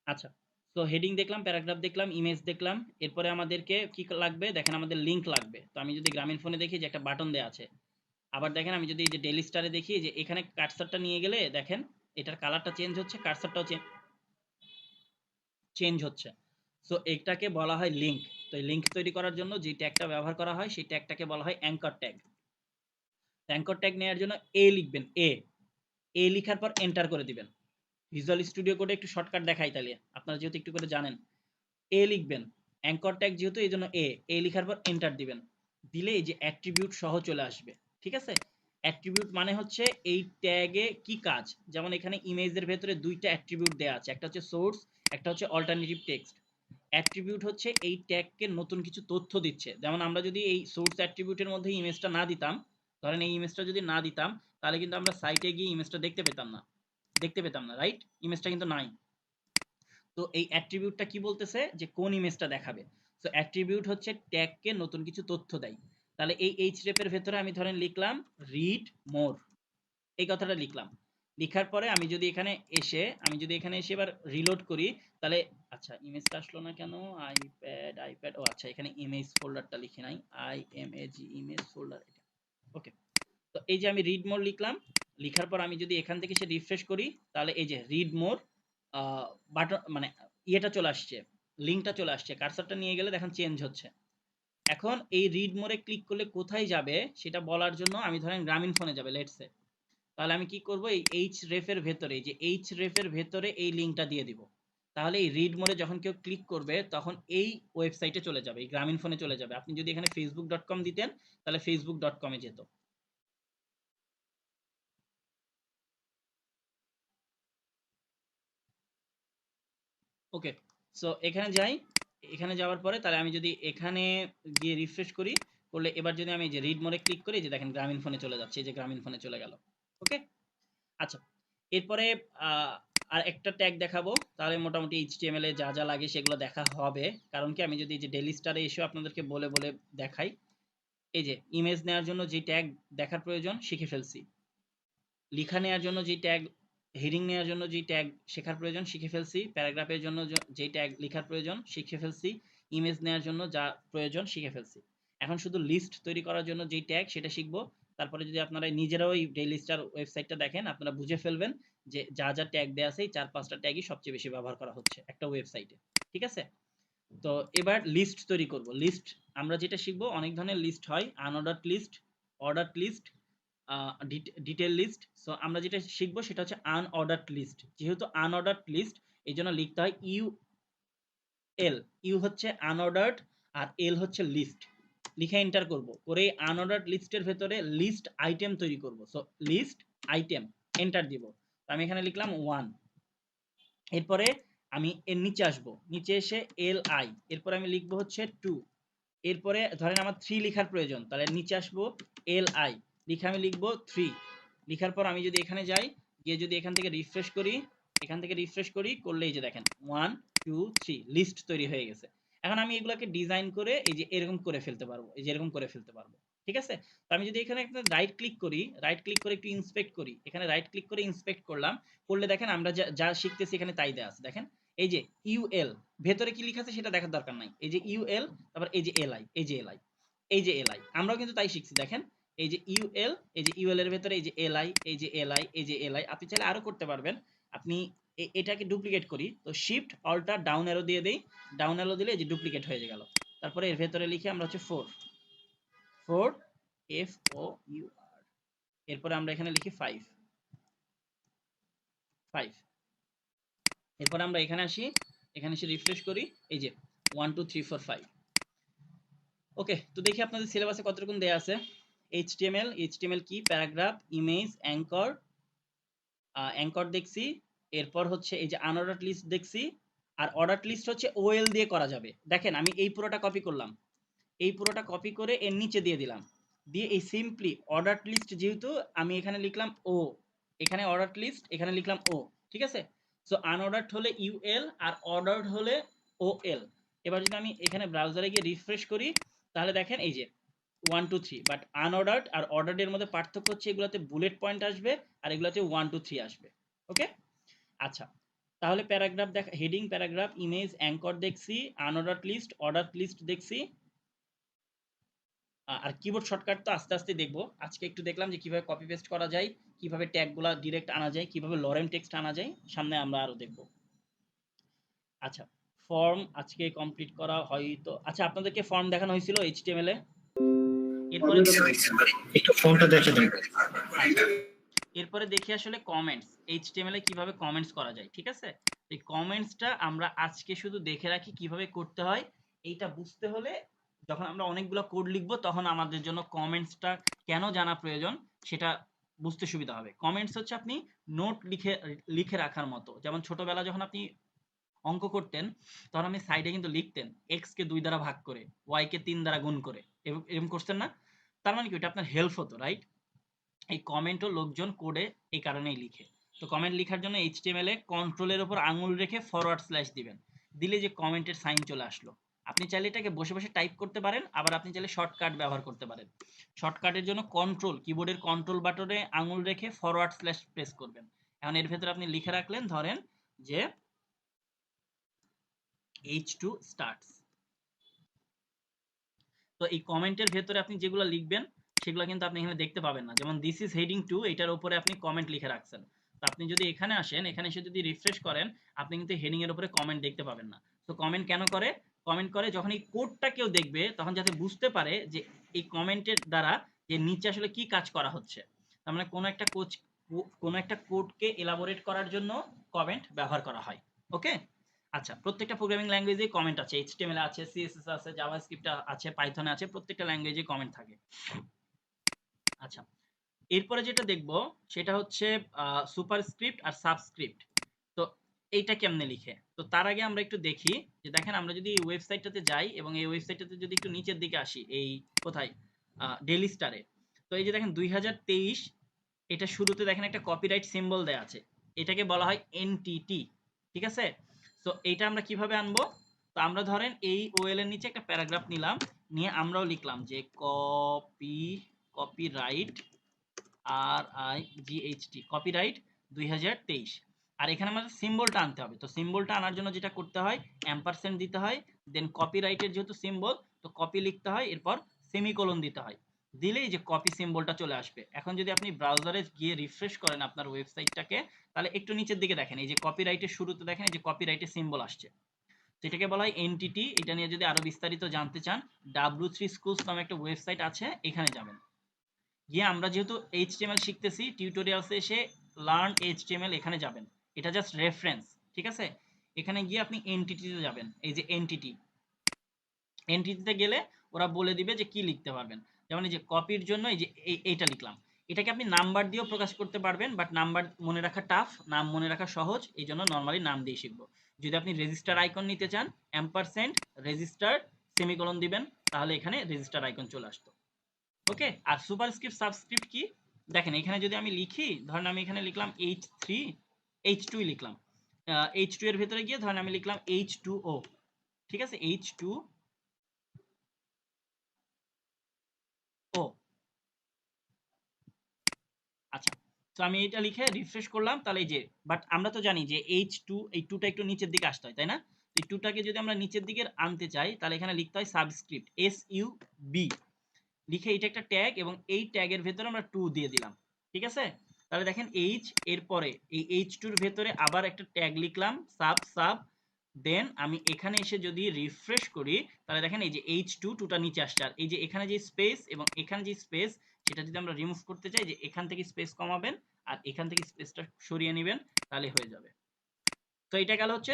আচ্ছা, তো হেডিং দেখলাম, প্যারাগ্রাফ দেখলাম, ইমেজ দেখলাম, এরপরে আমাদেরকে কি লাগবে দেখেন, আমাদের লিংক লাগবে। তো আমি যদি গ্রামীণ ফোনে দেখি যে একটা বাটন দেওয়া আছে, আবার দেখেন আমি যদি এই যে ডেইলি স্টারে দেখি যে এখানে কার্সারটা নিয়ে গেলে দেখেন এটার কালারটা চেঞ্জ হচ্ছে, কার্সারটাও চেঞ্জ হচ্ছে। সো এটাকে বলা হয় লিংক। তো এই লিংক তৈরি করার জন্য যে ট্যাগটা ব্যবহার করা হয় সেই ট্যাগটাকে বলা হয় অ্যাঙ্কর ট্যাগ। অ্যাঙ্কর ট্যাগ নেওয়ার জন্য এ লিখবেন, এ লিখার পর এন্টার করে দিবেন। ভিজুয়াল স্টুডিও কোডে একটু শর্টকাট দেখাই, তাহলে আপনারা যেহেতু একটু করে জানেন, এ লিখবেন, অ্যাঙ্কর ট্যাগ যেহেতু এই জন্য এ লিখার পর এন্টার দিবেন। দিলে এই যে অ্যাট্রিবিউট সহ চলে আসবে, ঠিক আছে। অ্যাট্রিবিউট মানে হচ্ছে এই ট্যাগে কি কাজ, যেমন এখানে ইমেজের ভেতরে দুইটা অ্যাট্রিবিউট দেওয়া আছে, একটা হচ্ছে সোর্স, একটা হচ্ছে অল্টারনেটিভ টেক্সট। অ্যাট্রিবিউট হচ্ছে এই ট্যাগকে নতুন কিছু তথ্য দিচ্ছে। যেমন আমরা যদি এই সোর্স অ্যাট্রিবিউটের মধ্যে ইমেজটা না দিতাম, ধরেন এই ইমেজটা যদি না দিতাম, তাহলে কিন্তু আমরা সাইটে গিয়ে ইমেজটা দেখতে পেতাম না, রাইট? ইমেজটা কিন্তু নাই। তো এই অ্যাট্রিবিউটটা কি বলতেছে যে কোন ইমেজটা দেখাবে। সো অ্যাট্রিবিউট হচ্ছে ট্যাগকে নতুন কিছু তথ্য দেয়। তাহলে এই href এর ভেতরে আমি ধরেন লিখলাম রিড মোর, এই কথাটা লিখলাম। লিখার পরে আমি যদি এখানে এসে এবার রিলোড করি, তাহলে আচ্ছা ইমেজটা আসলো না কেন, আইপ্যাড, ও আচ্ছা এখানে ইমেজ ফোল্ডারটা লিখি নাই, imag ইমেজ ফোল্ডার, এটা ওকে। তো এই যে আমি রিড মোর লিখলাম, লিখার পর আমি যদি এখান থেকে সে রিফ্রেশ করি, তাহলে এই যে রিড মোর বাটন মানে ইয়েটা চলে আসছে, লিঙ্কটা চলে আসছে, কার্সারটা নিয়ে গেলে দেখেন চেঞ্জ হচ্ছে। এখন এই রিড মোরে ক্লিক করলে কোথায় যাবে সেটা বলার জন্য আমি ধরেন গ্রামীণ ফোনে যাবে লেটসে, তাহলে আমি কি করব, এই href এর ভেতরে, যে href এর ভেতরে এই লিঙ্কটা দিয়ে দিব। তাহলে এই রিড মোরে যখন কেউ ক্লিক করবে তখন এই ওয়েবসাইটে চলে যাবে, এই গ্রামীণ ফোনে চলে যাবে। আপনি যদি এখানে facebook.com দিতেন তাহলে facebook.com এ যেত। ওকে, সো এখানে যাই, এখানে যাওয়ার পরে তাহলে আমি যদি এখানে গিয়ে রিফ্রেশ করি, করলে এবার যদি আমি যে রিড মোরে ক্লিক করি, যে দেখেন গ্রামীণ ফোনে চলে যাচ্ছে, এই যে গ্রামীণ ফোনে চলে গেল। ওকে, আচ্ছা, এরপরে আর একটা ট্যাগ দেখাবো, তাহলে মোটামুটি HTML এ যা যা লাগে সেগুলো দেখা হবে। কারণ কি আমি যদি এই যে ডেইলি স্টারে এসে আপনাদেরকে বলে বলে দেখাই, এই যে ইমেজ নেওয়ার জন্য যে ট্যাগ দেখার প্রয়োজন শিখে ফেলছি, লিখা নেওয়ার জন্য যে ট্যাগ, হেডিং নেওয়ার জন্য যে ট্যাগ শেখার প্রয়োজন শিখে ফেলছি, প্যারাগ্রাফের জন্য যে ট্যাগ লেখার প্রয়োজন শিখে ফেলছি, ইমেজ নেওয়ার জন্য যা প্রয়োজন শিখে ফেলছি। এখন শুধু লিস্ট তৈরি করার জন্য যে ট্যাগ সেটা শিখবো। তারপরে যদি আপনারা নিজেরাও এই ডেইলি স্টার ওয়েবসাইটটা দেখেন, আপনারা বুঝে ফেলবেন যে যা যা ট্যাগ দেওয়া আছে এই 4-5টা ট্যাগই সবচেয়ে বেশি ব্যবহার করা হচ্ছে একটা ওয়েবসাইটে, ঠিক আছে। তো এবার লিস্ট তৈরি করব। লিস্ট আমরা যেটা শিখবো, অনেক ধরনের লিস্ট হয়, unordered list, ordered list, detail list. So আমরা যেটা শিখবো সেটা হচ্ছে আনঅর্ডারড লিস্ট। যেহেতু আনঅর্ডারড লিস্ট, এই জন্য লিখতে হয় ইউ হচ্ছে আনঅর্ডারড আর এল হচ্ছে লিস্ট। লিখে এন্টার করব, করে আনঅর্ডারড লিস্টের ভেতরে লিস্ট আইটেম তৈরি করব। সো লিস্ট আইটেম, এন্টার দিব। তো আমি এখানে লিখলাম 1। এরপরে আমি এর নিচে আসব, নিচে এসে li, এরপরে আমি লিখবো হচ্ছে 2। এরপরে ধরেন আমার 3 লেখার প্রয়োজন, তাহলে নিচে আসবো li, লিখে আমি লিখবো 3। লিখার পর আমি যদি এখানে যাই, গিয়ে যদি এখান থেকে রিফ্রেশ করি, করলে এই যে দেখেন 1 2 3 লিস্ট তৈরি হয়ে গেছে। এখন আমি এগুলোকে ডিজাইন করে এই যে এরকম করে ফেলতে পারবো, এই যে এরকম করে ফেলতে পারবো, ঠিক আছে। তো আমি যদি এখানে একটা রাইট ক্লিক করে একটু ইন্সপেক্ট করি, এখানে রাইট ক্লিক করে ইন্সপেক্ট করলাম, করলে দেখেন আমরা যা শিখতেছি এখানে তাই দেয়া আছে। দেখেন এই যে ইউএল, ভেতরে কি লেখা আছে সেটা দেখার দরকার নাই, এই যে ইউএল, তারপর এই যে এলআই, আমরাও কিন্তু তাই শিখছি। দেখেন এই যে ইউএল, এই যে ইউএল এর ভেতরে এই যে এলআই, আপনি চাইলে আরো করতে পারবেন। আপনি এটাকে ডুপ্লিকেট করি, তো শিফট অল্টার ডাউন অ্যারো দিয়ে দেই, ডাউন অ্যারো দিলে এই যে ডুপ্লিকেট হয়ে গেল। তারপরে এর ভেতরে লিখি আমরা হচ্ছে 4 FOUR, এরপরে আমরা এখানে লিখি 5। এরপর আমরা এখানে আসি, এখানে এসে রিফ্রেশ করি, এই যে 1 2 3 4 5। ওকে, তো দেখি আপনাদের সিলেবাসে কত রকম দেয়া আছে। HTML কি, প্যারাগ্রাফ, ইমেজ, অ্যাঙ্কর দেখছি। এরপর হচ্ছে এই যে আনঅর্ডারড লিস্ট দেখছি, আর অর্ডার লিস্ট হচ্ছে ওএল দিয়ে করা যাবে। দেখেন আমি এই পুরোটা কপি করলাম, এই পুরোটা কপি করে এর নিচে দিয়ে দিলাম, দিয়ে এই সিম্পলি অর্ডার লিস্ট যেহেতু আমি এখানে লিখলাম ও, এখানে অর্ডার লিস্ট এখানে লিখলাম ও, ঠিক আছে। সো আনঅর্ডার্ড হলে ইউএল আর অর্ডার্ড হলে ওএল। এবার যদি আমি এখানে ব্রাউজারে গিয়ে রিফ্রেশ করি তাহলে দেখেন এই যে 1 2 3, বাট আনঅর্ডার্ড আর অর্ডার্ড এর মধ্যে পার্থক্য হচ্ছে এগুলোতে বুলেট পয়েন্ট আসবে আর এগুলোতে 1 2 3 আসবে। ওকে, আচ্ছা তাহলে প্যারাগ্রাফ দেখা, হেডিং, প্যারাগ্রাফ, ইমেজ, অ্যাঙ্কর দেখছি, আনঅর্ডার্ড লিস্ট, অর্ডার লিস্ট দেখছি। আর কিবোর্ড শর্টকাট তো আস্তে আস্তে দেখবো, আজকে একটু দেখলাম যে কিভাবে কপি পেস্ট করা যায়, কিভাবে ট্যাগগুলো ডিরেক্ট আনা যায়, কিভাবে লরেম টেক্সট আনা যায়, সামনে আমরা আরো দেখবো। আচ্ছা ফর্ম আজকে কমপ্লিট করা হয়তো, আচ্ছা আপনাদেরকে ফর্ম দেখানো হয়েছিল এইচটিএমএল এ, এরপরে একটু ফর্মটা দেখে দিন। এরপরে দেখি আসলে কমেন্টস, এইচটিএমএল এ কিভাবে কমেন্টস করা যায়, ঠিক আছে। এই কমেন্টসটা আমরা আজকে শুধু দেখে রাখি কিভাবে করতে হয়। এইটা বুঝতে হলে যখন আমরা অনেকগুলো কোড লিখবো তখন আমাদের জন্য কমেন্টসটা কেন জানা প্রয়োজন সেটা বুঝতে সুবিধা হবে। কমেন্টস হচ্ছে আপনি নোট লিখে লিখে রাখার মতো, যেমন ছোটবেলা যখন আপনি অঙ্ক করতেন তখন আপনি সাইডে কিন্তু লিখতেন এক্স কে 2 দ্বারা ভাগ করে, ওয়াই কে 3 দ্বারা গুণ করে, এরকম করতেন না? তার মানে কি এটা আপনার হেল্প হতো, রাইট? এই কমেন্টও লোকজন কোডে এই কারণেই লিখে। তো কমেন্ট লেখার জন্য এইচটিএমএল এ কন্ট্রোলের উপর আঙুল রেখে ফরওয়ার্ড স্ল্যাশ দিবেন, দিলে যে কমেন্টের সাইন চলে আসলো। আপনি চাইলে এটাকে বসে বসে টাইপ করতে পারেন, আবার আপনি চাইলে শর্টকাট ব্যবহার করতে পারেন। শর্টকাটের জন্য কন্ট্রোল, কিবোর্ডের কন্ট্রোল বাটনে আঙুল রেখে ফরওয়ার্ড স্ল্যাশ প্রেস করবেন। এখন এর ভেতরে আপনি লিখে রাখলেন ধরেন যে H2 starts। তো এই কমেন্টের ভেতরে আপনি যেগুলো লিখবেন সেগুলো কিন্তু আপনি এখানে দেখতে পাবেন না, যেমন দিস ইজ হেডিং 2, এটার উপরে আপনি কমেন্ট লিখে রাখছেন। তো আপনি যদি এখানে আসেন, এখানে এসে যদি রিফ্রেশ করেন আপনি কিন্তু হেডিং এর উপরে কমেন্ট দেখতে পাবেন না। তো কমেন্ট কেন করে? কমেন্ট করে যখন এই কোডটা কেউ দেখবে তখন যাতে বুঝতে পারে যে এই কমেন্টের দ্বারা যে নিচে আসলে কি কাজ করা হচ্ছে। তার মানে কোনো একটা কোডকে এলাবোরেট করার জন্য কমেন্ট ব্যবহার করা হয়। ওকে, আচ্ছা প্রত্যেকটা প্রোগ্রামিং ল্যাঙ্গুয়েজে কমেন্ট আছে, এইচটিএমএল আছে, সিএসএস আছে, জাভাস্ক্রিপ্ট আছে, পাইথনে আছে, প্রত্যেকটা ল্যাঙ্গুয়েজে কমেন্ট থাকে। আচ্ছা এরপরে যেটা দেখব সেটা হচ্ছে সুপারস্ক্রিপ্ট আর সাবস্ক্রিপ্ট। তো এইটা কেমনে লিখে, তো তার আগে আমরা একটু দেখি যে দেখেন আমরা যদি এই ওয়েবসাইটটাতে যাই এবং এই ওয়েবসাইটটাতে যদি একটু নিচের দিকে আসি, এই কোথায় ডেইলি স্টারে, তো এই যে দেখেন 2023, এটা শুরুতে দেখেন একটা কপিরাইট সিম্বল দেয়া আছে, এটাকে বলা হয় এনটিটি, ঠিক আছে। তো এইটা আমরা কিভাবে আনবো? তো আমরা ধরেন এই ওএল এর নিচে একটা প্যারাগ্রাফ নিলাম, নিয়ে আমরাও লিখলাম যে কপিরাইট RIGHT কপিরাইট 2023, আর এখানে আমাদের সিম্বলটা আনতে হবে। তো সিম্বলটা আনার জন্য যেটা করতে হয় অ্যাম্পারস্যান্ড দিতে হয়, দেন কপিরাইটের যেহেতু সিম্বল তো কপি লিখতে হয়, এরপর সেমিকোলন দিতে হয়, দিলেই যে কপি সিম্বলটা চলে আসবে। এখন যদি আপনি ব্রাউজারে গিয়ে রিফ্রেশ করেন আপনার ওয়েবসাইটটাকে তাহলে একটু নিচের দিকে দেখেন এই যে কপিরাইটের শুরুতে দেখেন এই যে কপিরাইটের সিম্বল আসছে, সেটাকে বলা হয় এনটিটি। এটা নিয়ে যদি আরো বিস্তারিত জানতে চান W3 Schools নামে একটা ওয়েবসাইট আছে, এখানে যাবেন, গিয়ে আমরা যেহেতু এইচটিএমএল শিখতেছি টিউটোরিয়ালসে এসে লার্ন এইচটিএমএল এখানে যাবেন, এটা জাস্ট রেফারেন্স, ঠিক আছে। এখানে গিয়ে আপনি এনটিটিতে যাবেন, এই যে এনটিটিতে গেলে ওরা বলে দিবে যে কি লিখতে পারবেন। যেমন এই যে কপির জন্য এই যে এইটা লিখলাম, এটাকে আপনি নাম্বার দিয়েও প্রকাশ করতে পারবেন, বাট নাম্বার মনে রাখা টাফ, নাম মনে রাখা সহজ, এই জন্য নর্মালি নাম দিয়ে শিখবো। যদি আপনি রেজিস্টার আইকন নিতে চান অ্যাম্পারস্যান্ড রেজিস্টার সেমিকোলন দিবেন, তাহলে এখানে রেজিস্টার আইকন চলে আসতো। ওকে, আর সুপারস্ক্রিপ্ট সাবস্ক্রিপ্ট কি দেখেন, এখানে যদি আমি লিখি ধরেন আমি এখানে লিখলাম H2 লিখলাম, H2 এর ভেতরে গিয়ে ধরেন আমি লিখলাম H2O, ঠিক আছে, H2O। আচ্ছা তো আমি এটা লিখে রিফ্রেশ করলাম, তাহলে এই যে, বাট আমরা তো জানি যে H2 এই 2টা একটু নিচের দিকে আসতে হয়, তাই না? তো এই 2টাকে যদি আমরা নিচের দিকে আনতে চাই তাহলে এখানে লিখতে হয় সাবস্ক্রিপ্ট SUB লিখে, এটা একটা ট্যাগ এবং এই ট্যাগের ভেতরে আমরা 2 দিয়ে দিলাম, ঠিক আছে। তাহলে দেখেন H এরপরে এই H2 এর ভেতরে আবার একটা ট্যাগ লিখলাম সাব, দেন আমি এখানে এসে যদি রিফ্রেশ করি তাহলে দেখেন এই যে H2টা নিচে আসছে, আর এই যে এখানে যে স্পেস এবং এখানে যে স্পেস সেটা যদি আমরা রিমুভ করতে চাই যে এখান থেকে স্পেস কমাবেন আর এখান থেকে স্পেসটা সরিয়ে নেবেন তাহলে হয়ে যাবে। তো এটা গেল হচ্ছে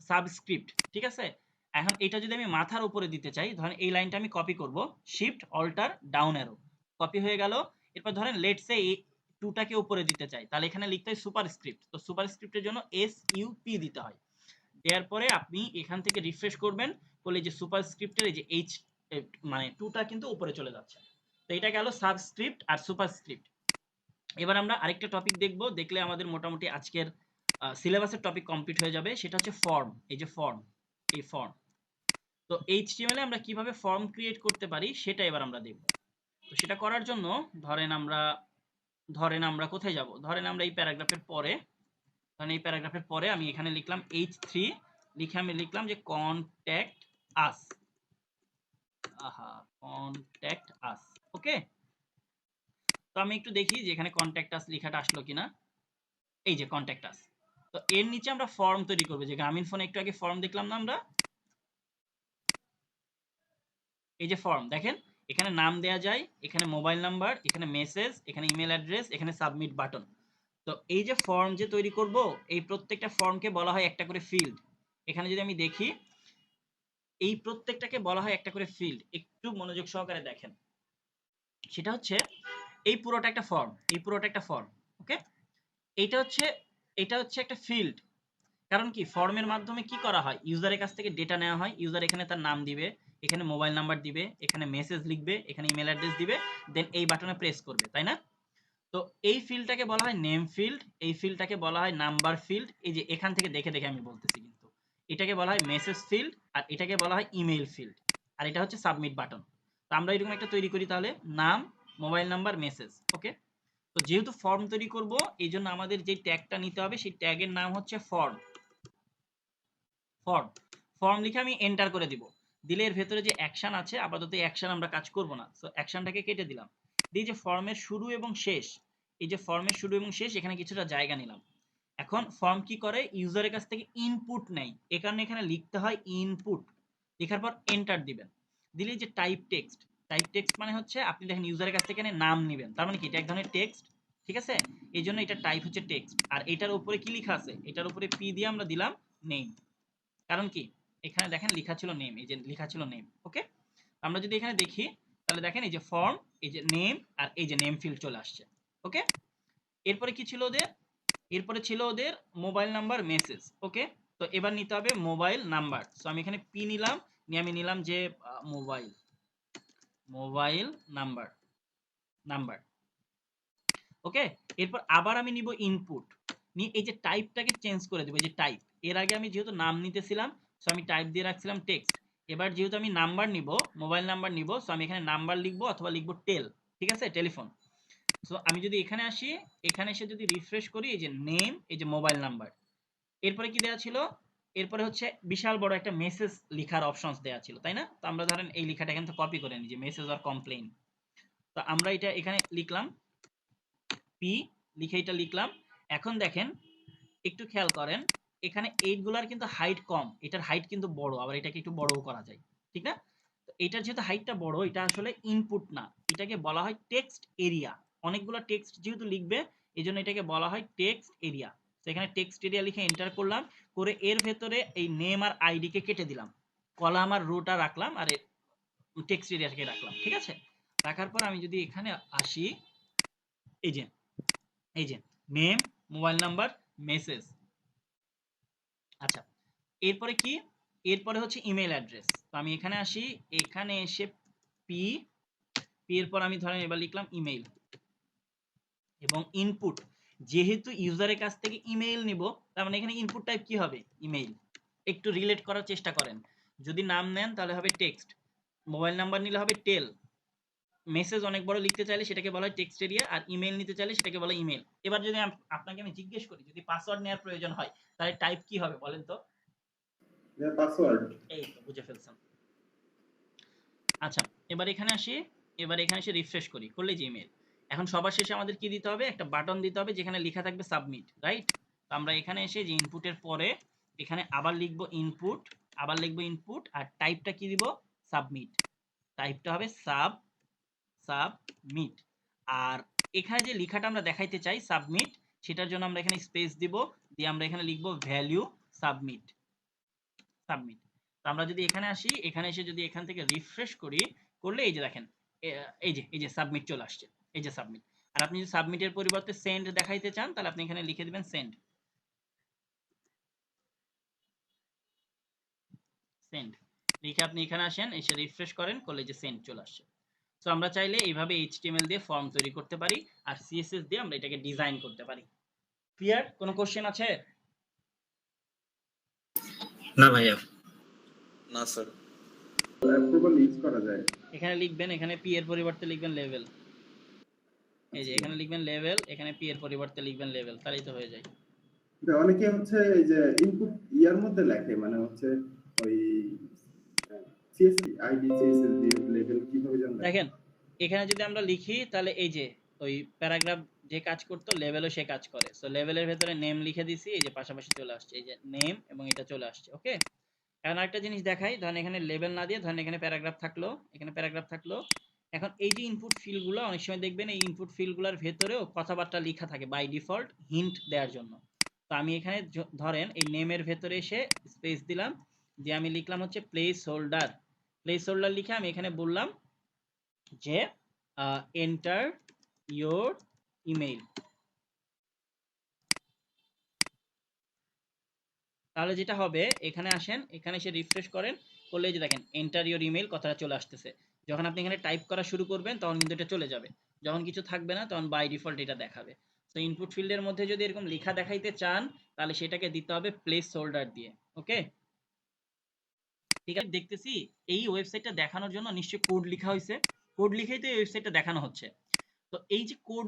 সাবস্ক্রিপ্ট, ঠিক আছে। এখন এটা যদি আমি মাথার উপরে দিতে চাই, ধরেন এই লাইনটা আমি কপি করব, shift alt down arrow, copy হয়ে গেল। এরপর ধরেন লেটস সে এই 2টাকে উপরে দিতে চাই, তাহলে এখানে লিখতে হয় সুপারস্ক্রিপ্ট, তো সুপারস্ক্রিপ্টের জন্য SUP দিতে হয়, দেওয়ার পরে আপনি এখান থেকে রিফ্রেশ করবেন, করলে যে সুপারস্ক্রিপ্টের এই যে এইচ মানে 2টা কিন্তু উপরে চলে যাচ্ছে। তো এটা গেল সাবস্ক্রিপ্ট আর সুপারস্ক্রিপ্ট। এবার আমরা আরেকটা টপিক দেখব, দেখলে আমাদের মোটামুটি আজকের সিলেবাসের টপিক কমপ্লিট হয়ে যাবে। সেটা হচ্ছে ফর্ম। এই যে ফর্ম, এই ফর্ম। তো এইচটিএমএল এ আমরা কিভাবে ফর্ম ক্রিয়েট করতে পারি সেটা এবার আমরা দেখব। তো সেটা করার জন্য ধরেন আমরা কোথায় যাব, ধরেন আমরা এই প্যারাগ্রাফের পরে, ধরেন এই প্যারাগ্রাফের পরে আমি এখানে লিখলাম H3, লিখে আমি লিখলাম যে কন্ট্যাক্ট আস। Contact us. ওকে, তো আমি একটু দেখি যে এখানে কন্ট্যাক্ট আস লেখাটা আসলো কিনা। এই যে কন্ট্যাক্ট আস। তো এর নিচে আমরা ফর্ম তৈরি করবো, যে গ্রামীণ ফোনে একটু আগে ফর্ম দেখলাম না আমরা, এই যে ফর্ম দেখেন, এখানে নাম দেয়া যায়, এখানে মোবাইল নাম্বার, এখানে মেসেজ, এখানে ইমেল অ্যাড্রেস, এখানে সাবমিট বাটন। তো এই যে ফর্ম যে তৈরি করব, এই প্রত্যেকটা ফর্মকে বলা হয় একটা করে ফিল্ড। এখানে যদি আমি দেখি, এই প্রত্যেকটাকে বলা হয় একটা করে ফিল্ড। একটু মনোযোগ সহকারে দেখেন, সেটা হচ্ছে এই পুরোটা একটা ফর্ম, এই পুরোটা একটা ফর্ম। ওকে, এটা হচ্ছে একটা ফিল্ড। কারণ কি, ফর্মের মাধ্যমে কি করা হয়, ইউজারের কাছ থেকে ডেটা নেওয়া হয়। ইউজার এখানে তার নাম দিবে, এখানে মোবাইল নাম্বার দিবে, এখানে মেসেজ লিখবে, এখানে ইমেল অ্যাড্রেস দিবে, দেন এই বাটনে প্রেস করবে, তাই না? তো এই ফিল্ডটাকে বলা হয় নেম ফিল্ড, এই ফিল্ডটাকে বলা হয় নাম্বার ফিল্ড। এই যে এখান থেকে দেখে দেখে আমি বলতেছি, কিন্তু এটাকে বলা হয় মেসেজ ফিল্ড, আর এটাকে বলা হয় ইমেল ফিল্ড, আর এটা হচ্ছে সাবমিট বাটন। তো আমরা এরকম একটা তৈরি করি, তাহলে নাম, মোবাইল নাম্বার, মেসেজ। ওকে, তো যেহেতু ফর্ম তৈরি করব, এই জন্য আমাদের যে ট্যাগটা নিতে হবে, সেই ট্যাগের নাম হচ্ছে ফর্ম। ফর্ম ফর্ম লিখে আমি এন্টার করে দিব। দিলে এর ভেতরে যে অ্যাকশন আছে, আপাতত এই অ্যাকশন আমরা কাজ করব না, সো অ্যাকশনটাকে কেটে দিলাম। দিয়ে যে ফর্মের শুরু এবং শেষ, এই যে ফর্মের শুরু এবং শেষ, এখানে কিছুটা জায়গা নিলাম। এখন ফর্ম কি করে, ইউজারের কাছ থেকে ইনপুট নেয়, এ কারণে এখানে লিখতে হয় ইনপুট। লেখার পর এন্টার দিবেন। দিলে যে টাইপ টেক্সট, টাইপ টেক্সট মানে হচ্ছে আপনি দেখেন ইউজারের কাছ থেকে এখানে নাম নেবেন, তার মানে কি এটা এক ধরনের টেক্সট, ঠিক আছে? এই জন্য এটা টাইপ হচ্ছে টেক্সট। আর এটার উপরে কি লেখা আছে, এটার উপরে পি দিয়ে আমরা দিলাম নেম। কারণ কি, এখানে দেখেন লেখা ছিল নেম, এই যে লেখা ছিল নেম। ওকে, আমরা যদি এখানে দেখি, তাহলে দেখেন এই যে ফর্ম, এই যে নেম, আর এই যে নেম ফিল্ড চলে আসছে। ওকে, এরপরে কি ছিল ওদের, এরপরে ছিল ওদের মোবাইল নাম্বার, মেসেজ। ওকে, তো এবার নিতে হবে মোবাইল নাম্বার। সো আমি এখানে পি নিলাম, নিয়ে আমি নিলাম যে মোবাইল নাম্বার নাম্বার। ওকে, এরপর আবার আমি নিব ইনপুট, নিয়ে এই যে টাইপটাকে চেঞ্জ করে দেবো। এই যে টাইপ, এর আগে আমি যেহেতু নাম নিতেছিলাম, সো আমি টাইপ দিয়ে রাখছিলাম টেক্সট। এবার যেহেতু আমি নাম্বার নিব, মোবাইল নাম্বার নিব, সো আমি এখানে নাম্বার লিখবো অথবা লিখবো টেল, ঠিক আছে, টেলিফোন। সো আমি যদি এখানে আসি, এখানে এসে যদি রিফ্রেশ করি, এই যে নেম, এই যে মোবাইল নাম্বার, এরপরে কি দেওয়া ছিল, এরপরে হচ্ছে বিশাল বড় একটা মেসেজ লিখার অপশনস দেওয়া ছিল, তাই না? তো আমরা ধরেন এই লেখাটা এখান থেকে কপি করে নিই, যে মেসেজ অর কমপ্লেইন। তো আমরা এটা এখানে লিখলাম পি, লিখে এটা লিখলাম। এখন দেখেন, একটু খেয়াল করেন, এখানে এইটগুলার কিন্তু হাইট কম, এটার হাইট কিন্তু বড়, আবার এটাকে একটু বড়ও করা যায়, ঠিক না? তো এটার যেহেতু হাইটটা বড়, এটা আসলে ইনপুট না, এটাকে বলা হয় টেক্সট এরিয়া। অনেকগুলো টেক্সট যেহেতু লিখবে, এই জন্য এটাকে বলা হয় টেক্সট এরিয়া। তো এখানে টেক্সট এরিয়া লিখে এন্টার করলাম, করে এর ভেতরে এই নেম আর আইডি কে কেটে দিলাম, কলাম আর রোটা রাখলাম, আর টেক্সট এরিয়াকে রাখলাম, ঠিক আছে? রাখার পর আমি যদি এখানে আসি, এই যে এই যে নেম, মোবাইল নাম্বার, মেসেজ। আচ্ছা, এরপরে কি, এরপরে হচ্ছে ইমেল অ্যাড্রেস। তো আমি এখানে আসি, এখানে এসে পি, পি এর পর আমি ধরেন এবার লিখলাম ইমেল এবং ইনপুট। যেহেতু ইউজারের কাছ থেকে ইমেইল নিব, তার মানে এখানে ইনপুট টাইপ কি হবে, ইমেইল। একটু রিলেট করার চেষ্টা করেন, যদি নাম নেন তাহলে হবে টেক্সট, মোবাইল নাম্বার নিলে হবে টেল, মেসেজ অনেক বড় লিখতে চাইলে সেটাকে বলা হয় টেক্সট এরিয়া, আর ইমেল নিতে চাইলে সেটাকে বলা হয় ইমেল। এবার যদি আপনাকে আমি জিজ্ঞেস করি, যদি পাসওয়ার্ড নেওয়ার প্রয়োজন হয়, তাহলে টাইপ কি হবে বলেন তো? পাসওয়ার্ড। এই তো বুঝে ফেলছেন। আচ্ছা, এবার এখানে আসি, এবার এখানে এসে রিফ্রেশ করি, করলে যে ইমেল। এখন সবার শেষে আমাদের কি দিতে হবে, একটা বাটন দিতে হবে যেখানে লেখা থাকবে সাবমিট, রাইট? তো আমরা এখানে এসে যে ইনপুটের পরে এখানে আবার লিখবো ইনপুট, আবার লিখবো ইনপুট, আর টাইপটা কি দিব, সাবমিট। টাইপটা হবে সাবমিট। আর এখানে যে লেখাটা আমরা দেখাইতে চাই সাবমিট, সেটার জন্য আমরা এখানে স্পেস দিব, দিয়ে আমরা এখানে লিখবো ভ্যালু সাবমিট। সাবমিট। তো আমরা যদি এখানে আসি, এখানে এসে যদি এখান থেকে রিফ্রেশ করি, করলে এই যে দেখেন, এই যে সাবমিট চলে আসছে, এই যে সাবমিট। আর আপনি যদি সাবমিটের পরিবর্তে সেন্ড দেখাইতে চান, তাহলে আপনি এখানে লিখে দিবেন সেন্ড। সেন্ড লিখে আপনি এখানে আসেন, এসে রিফ্রেশ করেন, করলে যে সেন্ড চলে আসছে। সো আমরা চাইলে এইভাবে HTML দিয়ে ফর্ম তৈরি করতে পারি আর CSS দিয়ে আমরা এটাকে ডিজাইন করতে পারি। ক্লিয়ার? কোনো কোশ্চেন আছে? না ভাইয়া। না স্যার। অ্যাপ্রুভাল ইউজ করা যায়। এখানে লিখবেন, এখানে পি এর পরিবর্তে লিখবেন লেভেল। এই যে এখানে লিখবেন লেভেল, এখানে পি এর পরিবর্তে লিখবেন লেভেল, তাহলেই তো হয়ে যায়। অনেকে হচ্ছে এই যে ইনপুট ইয়ার মধ্যে লেখে, মানে হচ্ছে ওই সিএসএস আইডি সিএসএস দিয়ে লেভেল কিভাবে জানবেন? দেখেন এখানে যদি আমরা লিখি তাহলে এই যে ওই প্যারাগ্রাফ যে কাজ করতো লেভেলও সে কাজ করে। সো লেভেলের ভেতরে নেম লিখে দিছি, এই যে পাশাপাশি চলে আসছে, এই যে নেম এবং এটা চলে আসছে। ওকে, এখন আরেকটা জিনিস দেখাই, ধরেন এখানে লেভেল না দিয়ে ধরেন এখানে প্যারাগ্রাফ থাকলো, এখানে প্যারাগ্রাফ থাকলো। এখন এই যে ইনপুট ফিল্ডগুলো, অনেক সময় দেখবেন এই ইনপুট ফিল্ডগুলোর ভেতরেও কথাবার্তা লেখা থাকে বাই ডিফল্ট হিন্ট দেওয়ার জন্য। তো আমি এখানে ধরেন এই নেমের ভেতরে এসে স্পেস দিলাম, দিয়ে আমি লিখলাম হচ্ছে প্লেস হোল্ডার। প্লেস হোল্ডার লিখে আমি এখানে বললাম যে এন্টার ইয়োর ইমেইল। তাহলে যেটা হবে, এখানে আসেন, এখানে এসে রিফ্রেশ করেন, করলে যে দেখেন এন্টার ইয়োর ইমেইল কথাটা চলে আসতেছে। যখন আপনি এখানে টাইপ করা শুরু করবেন তখন কিন্তু এটা চলে যাবে, যখন কিছু থাকবে না তখন বাই ডিফল্ট এটা দেখাবে। তো ইনপুট ফিল্ডের মধ্যে যদি এরকম লেখা দেখাইতে চান তাহলে সেটাকে দিতে হবে প্লেস হোল্ডার দিয়ে। ওকে, ঠিক আছে। দেখতেছি এই ওয়েবসাইটটা দেখানোর জন্য নিশ্চয়ই কোড লেখা হয়েছে, কোড লিখেই তো এই ওয়েবসাইটটা দেখানো হচ্ছে। তো এই যে কোড